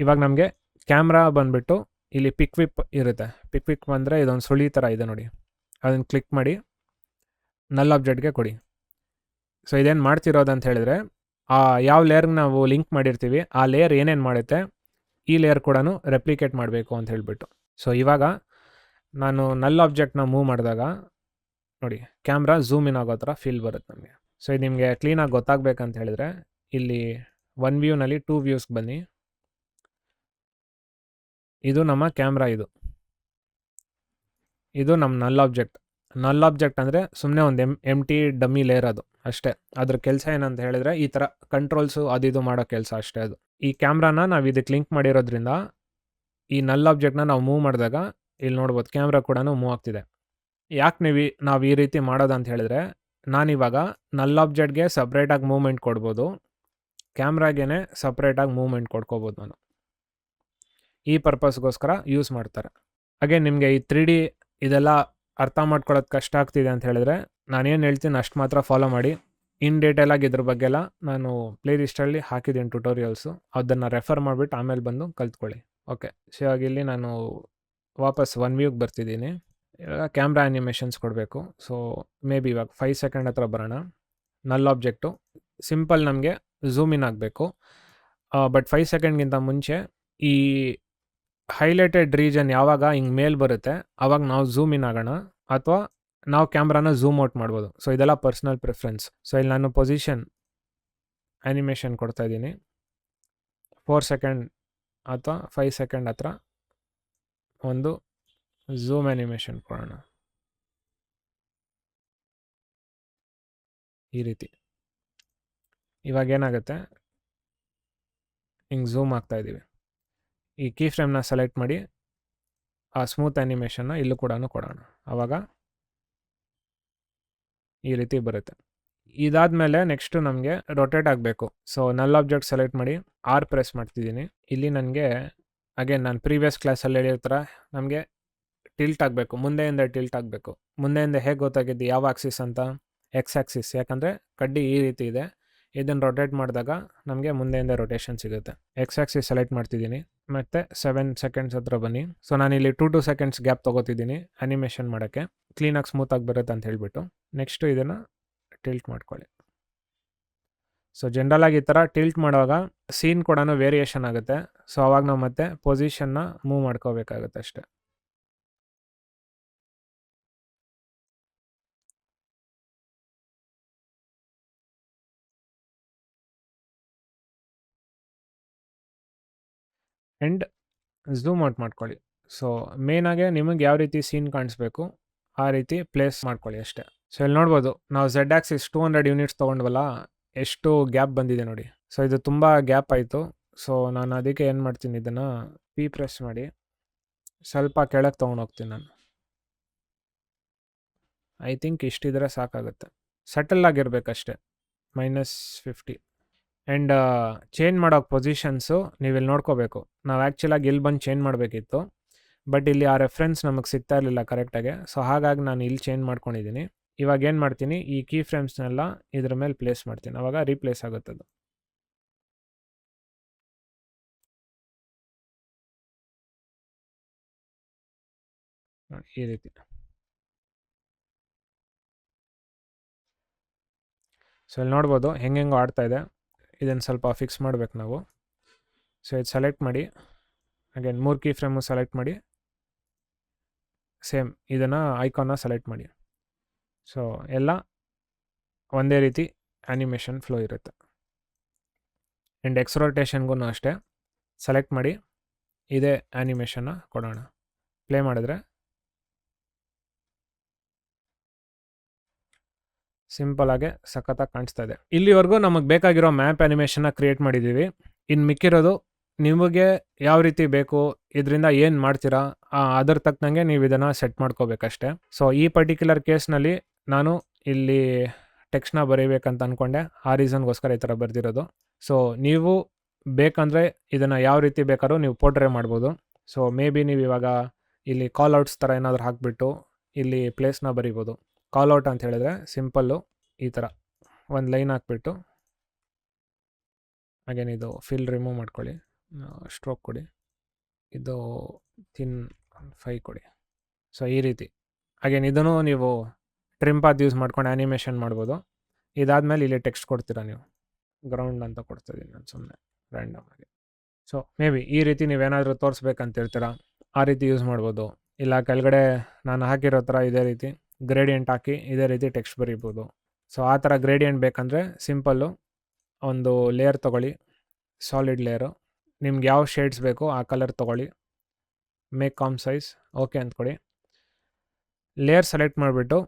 ಇವಾಗ ನಮಗೆ ಕ್ಯಾಮ್ರಾ ಬಂದುಬಿಟ್ಟು ಇಲ್ಲಿ ಪಿಕ್ ವಿಪ್ ಇರುತ್ತೆ. ಪಿಕ್ ವಿಪ್ ಬಂದರೆ ಇದೊಂದು ಸುಳಿ ಥರ ಇದೆ ನೋಡಿ, ಅದನ್ನು ಕ್ಲಿಕ್ ಮಾಡಿ ನಲ್ ಆಬ್ಜೆಕ್ಟ್ಗೆ ಕೊಡಿ. ಸೊ ಇದೇನು ಮಾಡ್ತಿರೋದು ಅಂತ ಹೇಳಿದ್ರೆ, ಆ ಯಾವ ಲೇಯರ್ಗೆ ನಾವು ಲಿಂಕ್ ಮಾಡಿರ್ತೀವಿ ಆ ಲೇಯರ್ ಏನೇನು ಮಾಡುತ್ತೆ ಈ ಲೇಯರ್ ಕೂಡ ರೆಪ್ಲಿಕೇಟ್ ಮಾಡಬೇಕು ಅಂತ ಹೇಳಿಬಿಟ್ಟು. ಸೊ ಇವಾಗ ನಾನು ನಲ್ ಆಬ್ಜೆಕ್ಟ್ನ ಮೂವ್ ಮಾಡಿದಾಗ ನೋಡಿ ಕ್ಯಾಮ್ರಾ ಝೂಮ್ ಇನ್ ಆಗೋ ಥರ ಫೀಲ್ ಬರುತ್ತೆ ನಮಗೆ. ಸೊ ಇದು ನಿಮಗೆ ಕ್ಲೀನಾಗಿ ಗೊತ್ತಾಗಬೇಕಂತ ಹೇಳಿದ್ರೆ ಇಲ್ಲಿ 1 ವ್ಯೂನಲ್ಲಿ 2 ವ್ಯೂಸ್ಗೆ ಬನ್ನಿ. ಇದು ನಮ್ಮ ಕ್ಯಾಮ್ರಾ, ಇದು ನಮ್ಮ ನಲ್ ಆಬ್ಜೆಕ್ಟ್. ನಲ್ ಆಬ್ಜೆಕ್ಟ್ ಅಂದರೆ ಸುಮ್ಮನೆ ಒಂದು ಎಂಟಿ ಡಮ್ಮಿ ಲೇಯರ್, ಅದು ಅಷ್ಟೇ. ಅದ್ರ ಕೆಲಸ ಏನಂತ ಹೇಳಿದ್ರೆ ಈ ಥರ ಕಂಟ್ರೋಲ್ಸು ಇದು ಮಾಡೋ ಕೆಲಸ ಅಷ್ಟೇ ಅದು. ಈ ಕ್ಯಾಮ್ರಾನ ನಾವು ಇದಕ್ಕೆ ಲಿಂಕ್ ಮಾಡಿರೋದ್ರಿಂದ ಈ ನಲ್ ಆಬ್ಜೆಕ್ಟ್ನ ನಾವು ಮೂವ್ ಮಾಡಿದಾಗ ಇಲ್ಲಿ ನೋಡ್ಬೋದು ಕ್ಯಾಮ್ರಾ ಕೂಡ ಮೂವ್ ಆಗ್ತಿದೆ. ಯಾಕೆ ನಾವು ಈ ರೀತಿ ಮಾಡೋದು ಅಂತ ಹೇಳಿದ್ರೆ, ನಾನಿವಾಗ ನಲ್ ಆಬ್ಜೆಕ್ಟ್ಗೆ ಸಪ್ರೇಟಾಗಿ ಮೂವ್ಮೆಂಟ್ ಕೊಡ್ಬೋದು, ಕ್ಯಾಮ್ರಾಗೇ ಸಪ್ರೇಟಾಗಿ ಮೂವ್ಮೆಂಟ್ ಕೊಡ್ಕೋಬೋದು ನಾನು. ಈ ಪರ್ಪಸ್ಗೋಸ್ಕರ ಯೂಸ್ ಮಾಡ್ತಾರೆ. ಹಾಗೆ ನಿಮಗೆ ಈ 3D ಇದೆಲ್ಲ ಅರ್ಥ ಮಾಡ್ಕೊಳ್ಳೋದು ಕಷ್ಟ ಆಗ್ತಿದೆ ಅಂತ ಹೇಳಿದ್ರೆ ನಾನೇನು ಹೇಳ್ತೀನಿ ಅಷ್ಟು ಮಾತ್ರ ಫಾಲೋ ಮಾಡಿ. ಇನ್ ಡೀಟೇಲಾಗಿ ಇದ್ರ ಬಗ್ಗೆ ಎಲ್ಲ ನಾನು ಪ್ಲೇಲಿಸ್ಟಲ್ಲಿ ಹಾಕಿದ್ದೀನಿ ಟ್ಯುಟೋರಿಯಲ್ಸು, ಅದನ್ನು ರೆಫರ್ ಮಾಡಿಬಿಟ್ಟು ಆಮೇಲೆ ಬಂದು ಕಲ್ತ್ಕೊಳ್ಳಿ. ಓಕೆ, ಸೊ ಇವಾಗ ಇಲ್ಲಿ ನಾನು ವಾಪಸ್ 1 ವ್ಯೂಗೆ ಬರ್ತಿದ್ದೀನಿ. ಇವಾಗ ಕ್ಯಾಮ್ರಾ ಆ್ಯನಿಮೇಷನ್ಸ್ ಕೊಡಬೇಕು. ಸೊ ಮೇ ಬಿ ಇವಾಗ 5 ಸೆಕೆಂಡ್ ಹತ್ರ ಬರೋಣ. ನಲ್ ಆಬ್ಜೆಕ್ಟು ಸಿಂಪಲ್ ನಮಗೆ ಝೂಮ್ ಇನ್ ಆಗಬೇಕು, ಬಟ್ 5 ಸೆಕೆಂಡ್ಗಿಂತ ಮುಂಚೆ ಈ ಹೈಲೈಟೆಡ್ ರೀಜನ್ ಯಾವಾಗ ಹಿಂಗೆ ಮೇಲ್ ಬರುತ್ತೆ ಆವಾಗ ನಾವು ಝೂಮ್ ಇನ್ ಆಗೋಣ, ಅಥವಾ ನಾವು ಕ್ಯಾಮ್ರಾನ ಝೂಮ್ ಔಟ್ ಮಾಡ್ಬೋದು. ಸೊ ಇದೆಲ್ಲ ಪರ್ಸ್ನಲ್ ಪ್ರಿಫರೆನ್ಸ್. ಸೊ ಇಲ್ಲಿ ನಾನು ಪೊಸಿಷನ್ ಆ್ಯನಿಮೇಷನ್ ಕೊಡ್ತಾ ಇದ್ದೀನಿ. 4 ಸೆಕೆಂಡ್ ಅಥವಾ 5 ಸೆಕೆಂಡ್ ಹತ್ರ ಒಂದು ಝೂಮ್ ಆ್ಯನಿಮೇಷನ್ ಕೊಡೋಣ, ಈ ರೀತಿ. ಇವಾಗ ಏನಾಗುತ್ತೆ, ಹಿಂಗೆ ಝೂಮ್ ಆಗ್ತಾ ಇದ್ದೀವಿ. ಈ ಕೀ ಫ್ರೇಮ್ನ ಸೆಲೆಕ್ಟ್ ಮಾಡಿ ಆ ಸ್ಮೂತ್ ಆ್ಯನಿಮೇಷನ್ನ ಇಲ್ಲೂ ಕೂಡ ಕೊಡೋಣ, ಆವಾಗ ಈ ರೀತಿ ಬರುತ್ತೆ. ಇದಾದಮೇಲೆ ನೆಕ್ಸ್ಟು ನಮಗೆ ರೊಟೇಟ್ ಆಗಬೇಕು. ಸೊ ನಲ್ ಆಬ್ಜೆಕ್ಟ್ ಸೆಲೆಕ್ಟ್ ಮಾಡಿ ಪ್ರೆಸ್ ಮಾಡ್ತಿದ್ದೀನಿ. ಇಲ್ಲಿ ನನಗೆ ಅಗೇನ್ ನಾನು ಪ್ರೀವಿಯಸ್ ಕ್ಲಾಸಲ್ಲಿ ಹೇಳಿರ್ತಾರೆ ನಮಗೆ ಟಿಲ್ಟ್ ಆಗಬೇಕು, ಮುಂದೆಯಿಂದ ಟಿಲ್ಟ್ ಆಗಬೇಕು. ಮುಂದೆಯಿಂದ ಹೇಗೆ ಗೊತ್ತಾಗಿದ್ದು ಯಾವ ಆಕ್ಸಿಸ್ ಅಂತ? ಎಕ್ಸ್ ಆಕ್ಸಿಸ್, ಯಾಕಂದರೆ ಕಡ್ಡಿ ಈ ರೀತಿ ಇದೆ, ಇದನ್ನು ರೊಟೇಟ್ ಮಾಡಿದಾಗ ನಮಗೆ ಮುಂದೆಯಿಂದ ರೊಟೇಷನ್ ಸಿಗುತ್ತೆ. ಎಕ್ಸ್ ಆಕ್ಸಿಸ್ ಸೆಲೆಕ್ಟ್ ಮಾಡ್ತಿದ್ದೀನಿ, ಮತ್ತು 7 ಸೆಕೆಂಡ್ಸ್ ಹತ್ರ ಬನ್ನಿ. ಸೊ ನಾನಿಲ್ಲಿ 2 ಸೆಕೆಂಡ್ಸ್ ಗ್ಯಾಪ್ ತೊಗೋತಿದ್ದೀನಿ ಆ್ಯನಿಮೇಷನ್ ಮಾಡೋಕ್ಕೆ, ಕ್ಲೀನಾಗಿ ಸ್ಮೂತಾಗಿ ಬರುತ್ತೆ ಅಂತ ಹೇಳಿಬಿಟ್ಟು. ನೆಕ್ಸ್ಟು ಇದನ್ನು ಟಿಲ್ಟ್ ಮಾಡ್ಕೊಳ್ಳಿ. ಸೊ ಜನರಲಾಗಿ ಈ ಥರ ಟಿಲ್ಟ್ ಮಾಡುವಾಗ ಸೀನ್ ಕೂಡ ವೇರಿಯೇಷನ್ ಆಗುತ್ತೆ. ಸೊ ಅವಾಗ ನಾವು ಮತ್ತೆ ಪೊಸಿಷನ್ನ ಮೂವ್ ಮಾಡ್ಕೋಬೇಕಾಗುತ್ತೆ ಅಷ್ಟೆ. ಆ್ಯಂಡ್ ಝೂಮ್ ಔಟ್ ಮಾಡ್ಕೊಳ್ಳಿ. ಸೊ ಮೇನಾಗೆ ನಿಮಗೆ ಯಾವ ರೀತಿ ಸೀನ್ ಕಾಣಿಸ್ಬೇಕು ಆ ರೀತಿ ಪ್ಲೇಸ್ ಮಾಡ್ಕೊಳ್ಳಿ ಅಷ್ಟೇ. ಸೊ ಇಲ್ಲಿ ನೋಡ್ಬೋದು ನಾವು ಝೆಡ್ ಆಕ್ಸಿಸ್ 200 ಯೂನಿಟ್ಸ್ ತೊಗೊಂಡ್ವಲ್ಲ, ಎಷ್ಟು ಗ್ಯಾಪ್ ಬಂದಿದೆ ನೋಡಿ. ಸೊ ಇದು ತುಂಬ ಗ್ಯಾಪ್ ಆಯಿತು. ಸೊ ನಾನು ಅದಕ್ಕೆ ಏನು ಮಾಡ್ತೀನಿ, ಇದನ್ನು ಪ್ರೆಸ್ ಮಾಡಿ ಸ್ವಲ್ಪ ಕೆಳಗೆ ತೊಗೊಂಡೋಗ್ತೀನಿ ನಾನು. ಐ ಥಿಂಕ್ ಇಷ್ಟಿದ್ರೆ ಸಾಕಾಗುತ್ತೆ. ಸೆಟಲ್ ಆಗಿರ್ಬೇಕಷ್ಟೆ, -50. ಆ್ಯಂಡ್ ಚೇಂಜ್ ಮಾಡೋಕೆ ಪೊಸಿಷನ್ಸು ನೀವಿಲ್ಲಿ ನೋಡ್ಕೋಬೇಕು. ನಾವು ಆ್ಯಕ್ಚುಲಾಗಿ ಇಲ್ಲಿ ಬಂದು ಚೇಂಜ್ ಮಾಡಬೇಕಿತ್ತು, ಬಟ್ ಇಲ್ಲಿ ಆ ರೆಫರೆನ್ಸ್ ನಮಗೆ ಸಿಗ್ತಾ ಇರಲಿಲ್ಲ ಕರೆಕ್ಟಾಗಿ. ಸೊ ಹಾಗಾಗಿ ನಾನು ಇಲ್ಲಿ ಚೇಂಜ್ ಮಾಡ್ಕೊಂಡಿದ್ದೀನಿ. ಇವಾಗ ಏನು ಮಾಡ್ತೀನಿ, ಈ ಕೀ ಫ್ರೇಮ್ಸ್ನೆಲ್ಲ ಇದ್ರ ಮೇಲೆ ಪ್ಲೇಸ್ ಮಾಡ್ತೀನಿ, ಆವಾಗ ರೀಪ್ಲೇಸ್ ಆಗುತ್ತದು. ಈ ರೀತಿ. ಸೊ ಇಲ್ಲಿ ನೋಡ್ಬೋದು ಹೆಂಗೆಂಗೋ ಆಡ್ತಾ ಇದೆ. ಇದನ್ನು ಸ್ವಲ್ಪ ಫಿಕ್ಸ್ ಮಾಡ್ಬೇಕು ನಾವು. ಸೊ ಇದು ಸೆಲೆಕ್ಟ್ ಮಾಡಿ, ಅಗೇನ್ 3 ಕೀ ಫ್ರೇಮು ಸೆಲೆಕ್ಟ್ ಮಾಡಿ, ಸೇಮ್ ಇದನ್ನು ಐಕಾನ್ನ ಸೆಲೆಕ್ಟ್ ಮಾಡಿ. ಸೊ ಎಲ್ಲ ಒಂದೇ ರೀತಿ ಆ್ಯನಿಮೇಷನ್ ಫ್ಲೋ ಇರುತ್ತೆ. ಆ್ಯಂಡ್ ಎಕ್ಸ್ ರೊಟೇಷನ್ಗೂ ಅಷ್ಟೇ ಸೆಲೆಕ್ಟ್ ಮಾಡಿ ಇದೇ ಆ್ಯನಿಮೇಷನ್ನ ಕೊಡೋಣ. ಪ್ಲೇ ಮಾಡಿದ್ರೆ ಸಿಂಪಲ್ ಆಗಿ ಸಖತ್ತಾಗಿ ಕಾಣಿಸ್ತಾ ಇದೆ. ಇಲ್ಲಿವರೆಗೂ ನಮಗೆ ಬೇಕಾಗಿರೋ ಮ್ಯಾಪ್ ಆ್ಯನಿಮೇಷನ್ನ ಕ್ರಿಯೇಟ್ ಮಾಡಿದ್ದೀವಿ. ಇನ್ನು ಮಿಕ್ಕಿರೋದು ನಿಮಗೆ ಯಾವ ರೀತಿ ಬೇಕು, ಇದರಿಂದ ಏನು ಮಾಡ್ತೀರಾ ಅದರ ತಕ್ಕನಂಗೆ ನೀವು ಇದನ್ನು ಸೆಟ್ ಮಾಡ್ಕೋಬೇಕಷ್ಟೆ. ಸೊ ಈ ಪರ್ಟಿಕ್ಯುಲರ್ ಕೇಸ್ನಲ್ಲಿ ನಾನು ಇಲ್ಲಿ ಟೆಕ್ಸ್ಟ್ನ ಬರೀಬೇಕಂತ ಅಂದ್ಕೊಂಡೆ, ಆ ರೀಸನ್ಗೋಸ್ಕರ ಈ ಥರ ಬರೆದಿರೋದು. ಸೊ ನೀವು ಬೇಕಂದರೆ ಇದನ್ನು ಯಾವ ರೀತಿ ಬೇಕಾದ್ರೂ ನೀವು ಪೋರ್ಟ್ರೇ ಮಾಡ್ಬೋದು. ಸೊ ಮೇ ಬಿ ನೀವು ಇವಾಗ ಇಲ್ಲಿ ಕಾಲ್ಔಟ್ಸ್ ಥರ ಏನಾದರೂ ಹಾಕಿಬಿಟ್ಟು ಇಲ್ಲಿ ಪ್ಲೇಸ್ನ ಬರಿಬೋದು. ಕಾಲ್ಔಟ್ ಅಂತ ಹೇಳಿದ್ರೆ ಸಿಂಪಲ್ಲು ಈ ಥರ ಒಂದು ಲೈನ್ ಹಾಕ್ಬಿಟ್ಟು, ಅಗೇನ್ ಇದು ಫಿಲ್ ರಿಮೂವ್ ಮಾಡ್ಕೊಳ್ಳಿ, ಸ್ಟ್ರೋಕ್ ಕೊಡಿ, ಇದು ಥಿನ್ 5 ಕೊಡಿ. ಸೊ ಈ ರೀತಿ ಅಗೇನ್ ಇದನ್ನು ನೀವು ಟ್ರಿಮ್ ಪಾತ್ ಯೂಸ್ ಮಾಡ್ಕೊಂಡು ಆ್ಯನಿಮೇಷನ್ ಮಾಡ್ಬೋದು. ಇದಾದಮೇಲೆ ಇಲ್ಲಿ ಟೆಕ್ಸ್ಟ್ ಕೊಡ್ತೀರಾ ನೀವು, ಗ್ರೌಂಡ್ ಅಂತ ಕೊಡ್ತಿದ್ದೀನಿ ನಾನು ಸುಮ್ಮನೆ ರ್ಯಾಂಡಮ್ ಆಗಿ. ಸೊ ಮೇ ಬಿ ಈ ರೀತಿ ನೀವೇನಾದರೂ ತೋರಿಸ್ಬೇಕಂತಿರ್ತೀರ, ಆ ರೀತಿ ಯೂಸ್ ಮಾಡ್ಬೋದು. ಇಲ್ಲ ಕೆಳಗಡೆ ನಾನು ಹಾಕಿರೋ ಥರ ಇದೇ ರೀತಿ ಗ್ರೇಡಿಯಂಟ್ ಹಾಕಿ ಇದೇ ರೀತಿ ಟೆಕ್ಸ್ಟ್ ಬರೀಬೋದು. ಸೊ ಆ ಥರ ಗ್ರೇಡಿಯಂಟ್ ಬೇಕಂದರೆ ಸಿಂಪಲ್ಲು ಒಂದು ಲೇಯರ್ ತೊಗೊಳ್ಳಿ, ಸಾಲಿಡ್ ಲೇಯರು, ನಿಮ್ಗೆ ಯಾವ ಶೇಡ್ಸ್ ಬೇಕೋ ಆ ಕಲರ್ ತೊಗೊಳ್ಳಿ, ಮೇಕ್ ಕಾಮ್ ಸೈಜ್ ಓಕೆ ಅಂದ್ಕೊಡಿ. ಲೇಯರ್ ಸೆಲೆಕ್ಟ್ ಮಾಡಿಬಿಟ್ಟು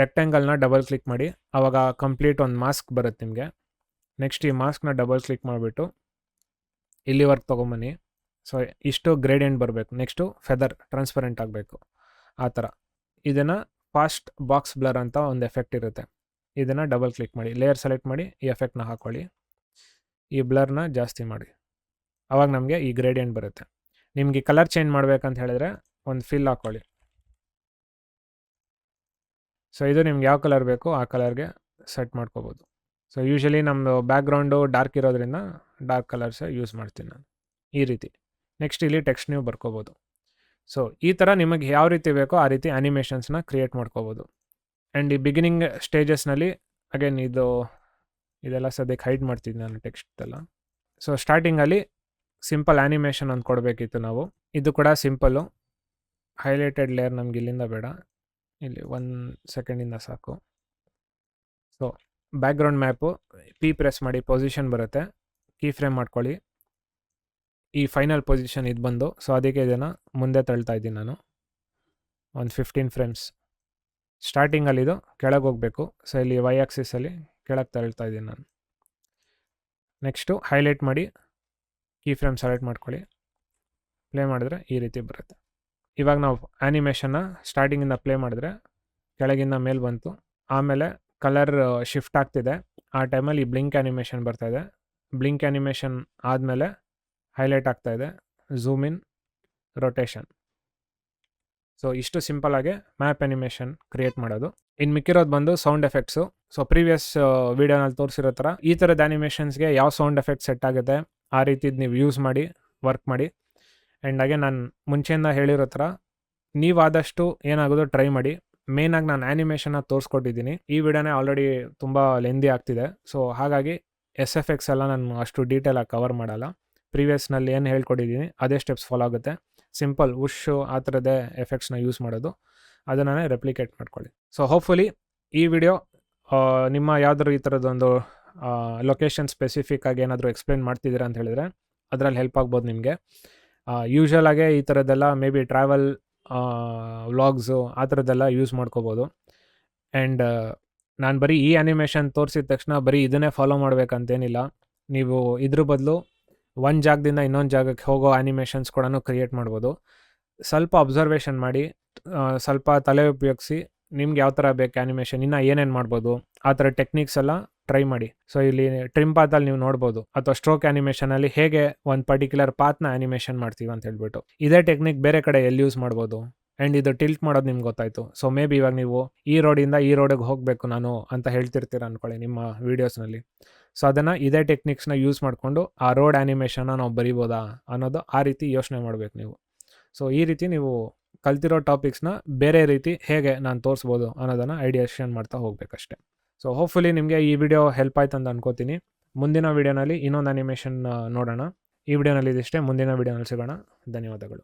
ರೆಕ್ಟ್ಯಾಂಗಲ್ನ ಡಬಲ್ ಕ್ಲಿಕ್ ಮಾಡಿ, ಆವಾಗ ಕಂಪ್ಲೀಟ್ ಒಂದು ಮಾಸ್ಕ್ ಬರುತ್ತೆ ನಿಮಗೆ. ನೆಕ್ಸ್ಟ್ ಈ ಮಾಸ್ಕ್ನ ಡಬಲ್ ಕ್ಲಿಕ್ ಮಾಡಿಬಿಟ್ಟು ಇಲ್ಲಿವರೆಗೆ ತೊಗೊಂಬನ್ನಿ. ಸೊ ಇಷ್ಟು ಗ್ರೇಡಿಯಂಟ್ ಬರಬೇಕು. ನೆಕ್ಸ್ಟು ಫೆದರ್ ಟ್ರಾನ್ಸ್ಪರೆಂಟ್ ಆಗಬೇಕು, ಆ ಥರ. ಇದನ್ನು ಫಾಸ್ಟ್ ಬಾಕ್ಸ್ ಬ್ಲರ್ ಅಂತ ಒಂದು ಎಫೆಕ್ಟ್ ಇರುತ್ತೆ, ಇದನ್ನು ಡಬಲ್ ಕ್ಲಿಕ್ ಮಾಡಿ, ಲೇಯರ್ ಸೆಲೆಕ್ಟ್ ಮಾಡಿ ಈ ಎಫೆಕ್ಟ್ನ ಹಾಕ್ಕೊಳ್ಳಿ, ಈ ಬ್ಲರ್ನ ಜಾಸ್ತಿ ಮಾಡಿ, ಆವಾಗ ನಮಗೆ ಈ ಗ್ರೇಡಿಯಂಟ್ ಬರುತ್ತೆ. ನಿಮಗೆ ಕಲರ್ ಚೇಂಜ್ ಮಾಡಬೇಕಂತ ಹೇಳಿದ್ರೆ ಒಂದು ಫಿಲ್ ಹಾಕ್ಕೊಳ್ಳಿ. ಸೊ ಇದು ನಿಮ್ಗೆ ಯಾವ ಕಲರ್ ಬೇಕೋ ಆ ಕಲರ್ಗೆ ಸೆಟ್ ಮಾಡ್ಕೋಬೋದು. ಸೊ ಯೂಶ್ವಲಿ ನಮ್ಮದು ಬ್ಯಾಕ್ಗ್ರೌಂಡು ಡಾರ್ಕ್ ಇರೋದ್ರಿಂದ ಡಾರ್ಕ್ ಕಲರ್ಸೇ ಯೂಸ್ ಮಾಡ್ತೀನಿ ನಾನು, ಈ ರೀತಿ. ನೆಕ್ಸ್ಟ್ ಇಲ್ಲಿ ಟೆಕ್ಸ್ಟ್ ನೀವು ಬರ್ಕೋಬೋದು. ಸೊ ಈ ಥರ ನಿಮಗೆ ಯಾವ ರೀತಿ ಬೇಕೋ ಆ ರೀತಿ ಆ್ಯನಿಮೇಷನ್ಸ್ನ ಕ್ರಿಯೇಟ್ ಮಾಡ್ಕೋಬೋದು. ಆ್ಯಂಡ್ ಈ ಬಿಗಿನಿಂಗ್ ಸ್ಟೇಜಸ್ನಲ್ಲಿ ಅಗೇನ್ ಇದೆಲ್ಲ ಸದ್ಯಕ್ಕೆ ಹೈಡ್ ಮಾಡ್ತಿದ್ದೆ ನಾನು ಟೆಕ್ಸ್ಟ್ ಎಲ್ಲ. ಸೊ ಸ್ಟಾರ್ಟಿಂಗಲ್ಲಿ ಸಿಂಪಲ್ ಆ್ಯನಿಮೇಷನ್ ಅಂತ ಕೊಡಬೇಕಿತ್ತು ನಾವು. ಇದು ಕೂಡ ಸಿಂಪಲ್ಲು, ಹೈಲೈಟೆಡ್ ಲೇಯರ್ ನಮ್ಗೆ ಇಲ್ಲಿಂದ ಬೇಡ, ಇಲ್ಲಿ 1 ಸೆಕೆಂಡಿಂದ ಸಾಕು. So background map P press ಮಾಡಿ ಪೊಸಿಷನ್ ಬರುತ್ತೆ, ಕೀ ಫ್ರೇಮ್ ಮಾಡ್ಕೊಳ್ಳಿ, ಈ ಫೈನಲ್ ಪೊಸಿಷನ್ ಇದು ಬಂದು. ಸೊ ಅದಕ್ಕೆ ಇದನ್ನು ಮುಂದೆ ತಳ್ತಾ ಇದ್ದೀನಿ ನಾನು, ಒಂದು 15 ಫ್ರೇಮ್ಸ್. ಸ್ಟಾರ್ಟಿಂಗಲ್ಲಿ ಇದು ಕೆಳಗೆ ಹೋಗಬೇಕು. ಸೊ ಇಲ್ಲಿ ವೈ ಆಕ್ಸಿಸಲ್ಲಿ ಕೆಳಗೆ ತಳ್ತಾ ಇದ್ದೀನಿ ನಾನು. ನೆಕ್ಸ್ಟು ಹೈಲೈಟ್ ಮಾಡಿ ಕೀ ಫ್ರೇಮ್ ಸೆಲೆಕ್ಟ್ ಮಾಡ್ಕೊಳ್ಳಿ, ಪ್ಲೇ ಮಾಡಿದ್ರೆ ಈ ರೀತಿ ಬರುತ್ತೆ. ಇವಾಗ ನಾವು ಆ್ಯನಿಮೇಷನ್ನ ಸ್ಟಾರ್ಟಿಂಗಿಂದ ಪ್ಲೇ ಮಾಡಿದ್ರೆ ಕೆಳಗಿಂದ ಮೇಲೆ ಬಂತು, ಆಮೇಲೆ ಕಲರ್ ಶಿಫ್ಟ್ ಆಗ್ತಿದೆ. ಆ ಟೈಮಲ್ಲಿ ಈ ಬ್ಲಿಂಕ್ ಆ್ಯನಿಮೇಷನ್ ಬರ್ತಾಯಿದೆ. ಬ್ಲಿಂಕ್ ಆ್ಯನಿಮೇಷನ್ ಆದಮೇಲೆ ಹೈಲೈಟ್ ಆಗ್ತಾಯಿದೆ, ಝೂಮ್ ಇನ್, ರೊಟೇಷನ್. ಸೊ ಇಷ್ಟು ಸಿಂಪಲಾಗಿ ಮ್ಯಾಪ್ ಆ್ಯನಿಮೇಷನ್ ಕ್ರಿಯೇಟ್ ಮಾಡೋದು. ಇನ್ನು ಮಿಕ್ಕಿರೋದು ಬಂದು ಸೌಂಡ್ ಎಫೆಕ್ಟ್ಸು. ಸೊ ಪ್ರೀವಿಯಸ್ ವೀಡಿಯೋನಲ್ಲಿ ತೋರಿಸಿರೋ ಥರ ಈ ಥರದ ಆ್ಯನಿಮೇಷನ್ಸ್ಗೆ ಯಾವ ಸೌಂಡ್ ಎಫೆಕ್ಟ್ ಸೆಟ್ ಆಗುತ್ತೆ ಆ ರೀತಿದು ನೀವು ಯೂಸ್ ಮಾಡಿ ವರ್ಕ್ ಮಾಡಿ. ಆ್ಯಂಡ್ ಹಾಗೆ ನಾನು ಮುಂಚೆಯಿಂದ ಹೇಳಿರೋ ಥರ ನೀವಾದಷ್ಟು ಏನಾಗೋದು ಟ್ರೈ ಮಾಡಿ. ಮೇಯ್ನಾಗಿ ನಾನು ಆ್ಯನಿಮೇಷನ್ನ ತೋರಿಸ್ಕೊಟ್ಟಿದ್ದೀನಿ. ಈ ವಿಡಿಯೋನೇ ಆಲ್ರೆಡಿ ತುಂಬ ಲೆಂದಿ ಆಗ್ತಿದೆ. ಸೊ ಹಾಗಾಗಿ SFX ಎಲ್ಲ ನಾನು ಅಷ್ಟು ಡೀಟೇಲಾಗಿ ಕವರ್ ಮಾಡಲ್ಲ. ಪ್ರೀವಿಯಸ್ನಲ್ಲಿ ಏನು ಹೇಳ್ಕೊಟ್ಟಿದ್ದೀನಿ ಅದೇ ಸ್ಟೆಪ್ಸ್ ಫಾಲೋ ಆಗುತ್ತೆ. ಸಿಂಪಲ್ ಉಶ್ಶು ಆ ಥರದ್ದೇ ಎಫೆಕ್ಟ್ಸ್ನ ಯೂಸ್ ಮಾಡೋದು, ಅದನ್ನೇ ರೆಪ್ಲಿಕೇಟ್ ಮಾಡ್ಕೊಳ್ಳಿ. ಸೊ ಹೋಪ್ಫುಲಿ ಈ ವಿಡಿಯೋ ನಿಮ್ಮ ಯಾವ್ದಾದ್ರು ಈ ಥರದ್ದೊಂದು ಲೊಕೇಶನ್ ಸ್ಪೆಸಿಫಿಕ್ ಆಗಿ ಏನಾದರೂ ಎಕ್ಸ್ಪ್ಲೇನ್ ಮಾಡ್ತಿದ್ದೀರಾ ಅಂತ ಹೇಳಿದರೆ ಅದರಲ್ಲಿ ಹೆಲ್ಪ್ ಆಗ್ಬೋದು ನಿಮಗೆ. ಯೂಶ್ವಲ್ ಆಗೇ ಈ ಥರದ್ದೆಲ್ಲ ಮೇ ಬಿ ಟ್ರಾವೆಲ್ ವ್ಲಾಗ್ಸು ಆ ಥರದ್ದೆಲ್ಲ ಯೂಸ್ ಮಾಡ್ಕೋಬೋದು. ಆ್ಯಂಡ್ ನಾನು ಬರೀ ಈ ಆ್ಯನಿಮೇಷನ್ ತೋರಿಸಿದ ತಕ್ಷಣ ಬರೀ ಇದನ್ನೇ ಫಾಲೋ ಮಾಡಬೇಕಂತೇನಿಲ್ಲ. ನೀವು ಇದ್ರ ಬದಲು ಒಂದು ಜಾಗದಿಂದ ಇನ್ನೊಂದು ಜಾಗಕ್ಕೆ ಹೋಗೋ ಆ್ಯನಿಮೇಷನ್ಸ್ ಕೂಡ ಕ್ರಿಯೇಟ್ ಮಾಡ್ಬೋದು. ಸ್ವಲ್ಪ ಅಬ್ಸರ್ವೇಷನ್ ಮಾಡಿ, ಸ್ವಲ್ಪ ತಲೆ ಉಪಯೋಗಿಸಿ ನಿಮ್ಗೆ ಯಾವ ಥರ ಬೇಕು ಆ್ಯನಿಮೇಷನ್, ಇನ್ನೂ ಏನೇನು ಮಾಡ್ಬೋದು ಆ ಥರ ಟೆಕ್ನಿಕ್ಸ್ ಎಲ್ಲ ಟ್ರೈ ಮಾಡಿ. ಸೊ ಇಲ್ಲಿ ಟ್ರಿಮ್ ಪಾತಲ್ಲಿ ನೀವು ನೋಡ್ಬೋದು, ಅಥವಾ ಸ್ಟ್ರೋಕ್ ಆ್ಯನಿಮೇಷನಲ್ಲಿ ಹೇಗೆ ಒಂದು ಪರ್ಟಿಕ್ಯುಲರ್ ಪಾತ್ನ ಆ್ಯನಿಮೇಷನ್ ಮಾಡ್ತೀವಿ ಅಂತ ಹೇಳ್ಬಿಟ್ಟು. ಇದೇ ಟೆಕ್ನಿಕ್ ಬೇರೆ ಕಡೆ ಎಲ್ಲಿ ಯೂಸ್ ಮಾಡ್ಬೋದು. ಆ್ಯಂಡ್ ಇದು ಟಿಲ್ಟ್ ಮಾಡೋದು ನಿಮ್ಗೆ ಗೊತ್ತಾಯಿತು. ಸೊ ಮೇ ಬಿ ಇವಾಗ ನೀವು ಈ ರೋಡಿಂದ ಈ ರೋಡಿಗೆ ಹೋಗಬೇಕು ನಾನು ಅಂತ ಹೇಳ್ತಿರ್ತೀರ ಅಂದ್ಕೊಳ್ಳಿ ನಿಮ್ಮ ವೀಡಿಯೋಸ್ನಲ್ಲಿ. ಸೊ ಅದನ್ನು ಇದೇ ಟೆಕ್ನಿಕ್ಸ್ನ ಯೂಸ್ ಮಾಡಿಕೊಂಡು ಆ ರೋಡ್ ಆ್ಯನಿಮೇಷನ್ನ ನಾವು ಬರಿಬೋದಾ ಅನ್ನೋದು ಆ ರೀತಿ ಯೋಚನೆ ಮಾಡಬೇಕು ನೀವು. ಸೊ ಈ ರೀತಿ ನೀವು ಕಲ್ತಿರೋ ಟಾಪಿಕ್ಸ್ನ ಬೇರೆ ರೀತಿ ಹೇಗೆ ನಾನು ತೋರಿಸ್ಬೋದು ಅನ್ನೋದನ್ನು ಐಡಿಯೇಷನ್ ಮಾಡ್ತಾ ಹೋಗಬೇಕಷ್ಟೆ. ಸೊ ಹೋಪ್ಫುಲಿ ನಿಮಗೆ ಈ ವಿಡಿಯೋ ಹೆಲ್ಪ್ ಆಯ್ತು ಅಂತ ಅನ್ಕೋತೀನಿ. ಮುಂದಿನ ವೀಡಿಯೋನಲ್ಲಿ ಇನ್ನೊಂದು ಆ್ಯನಿಮೇಷನ್ ನೋಡೋಣ. ಈ ವಿಡಿಯೋನಲ್ಲಿ ಇದಿಷ್ಟೇ. ಮುಂದಿನ ವಿಡಿಯೋನಲ್ಲಿ ಸಿಗೋಣ. ಧನ್ಯವಾದಗಳು.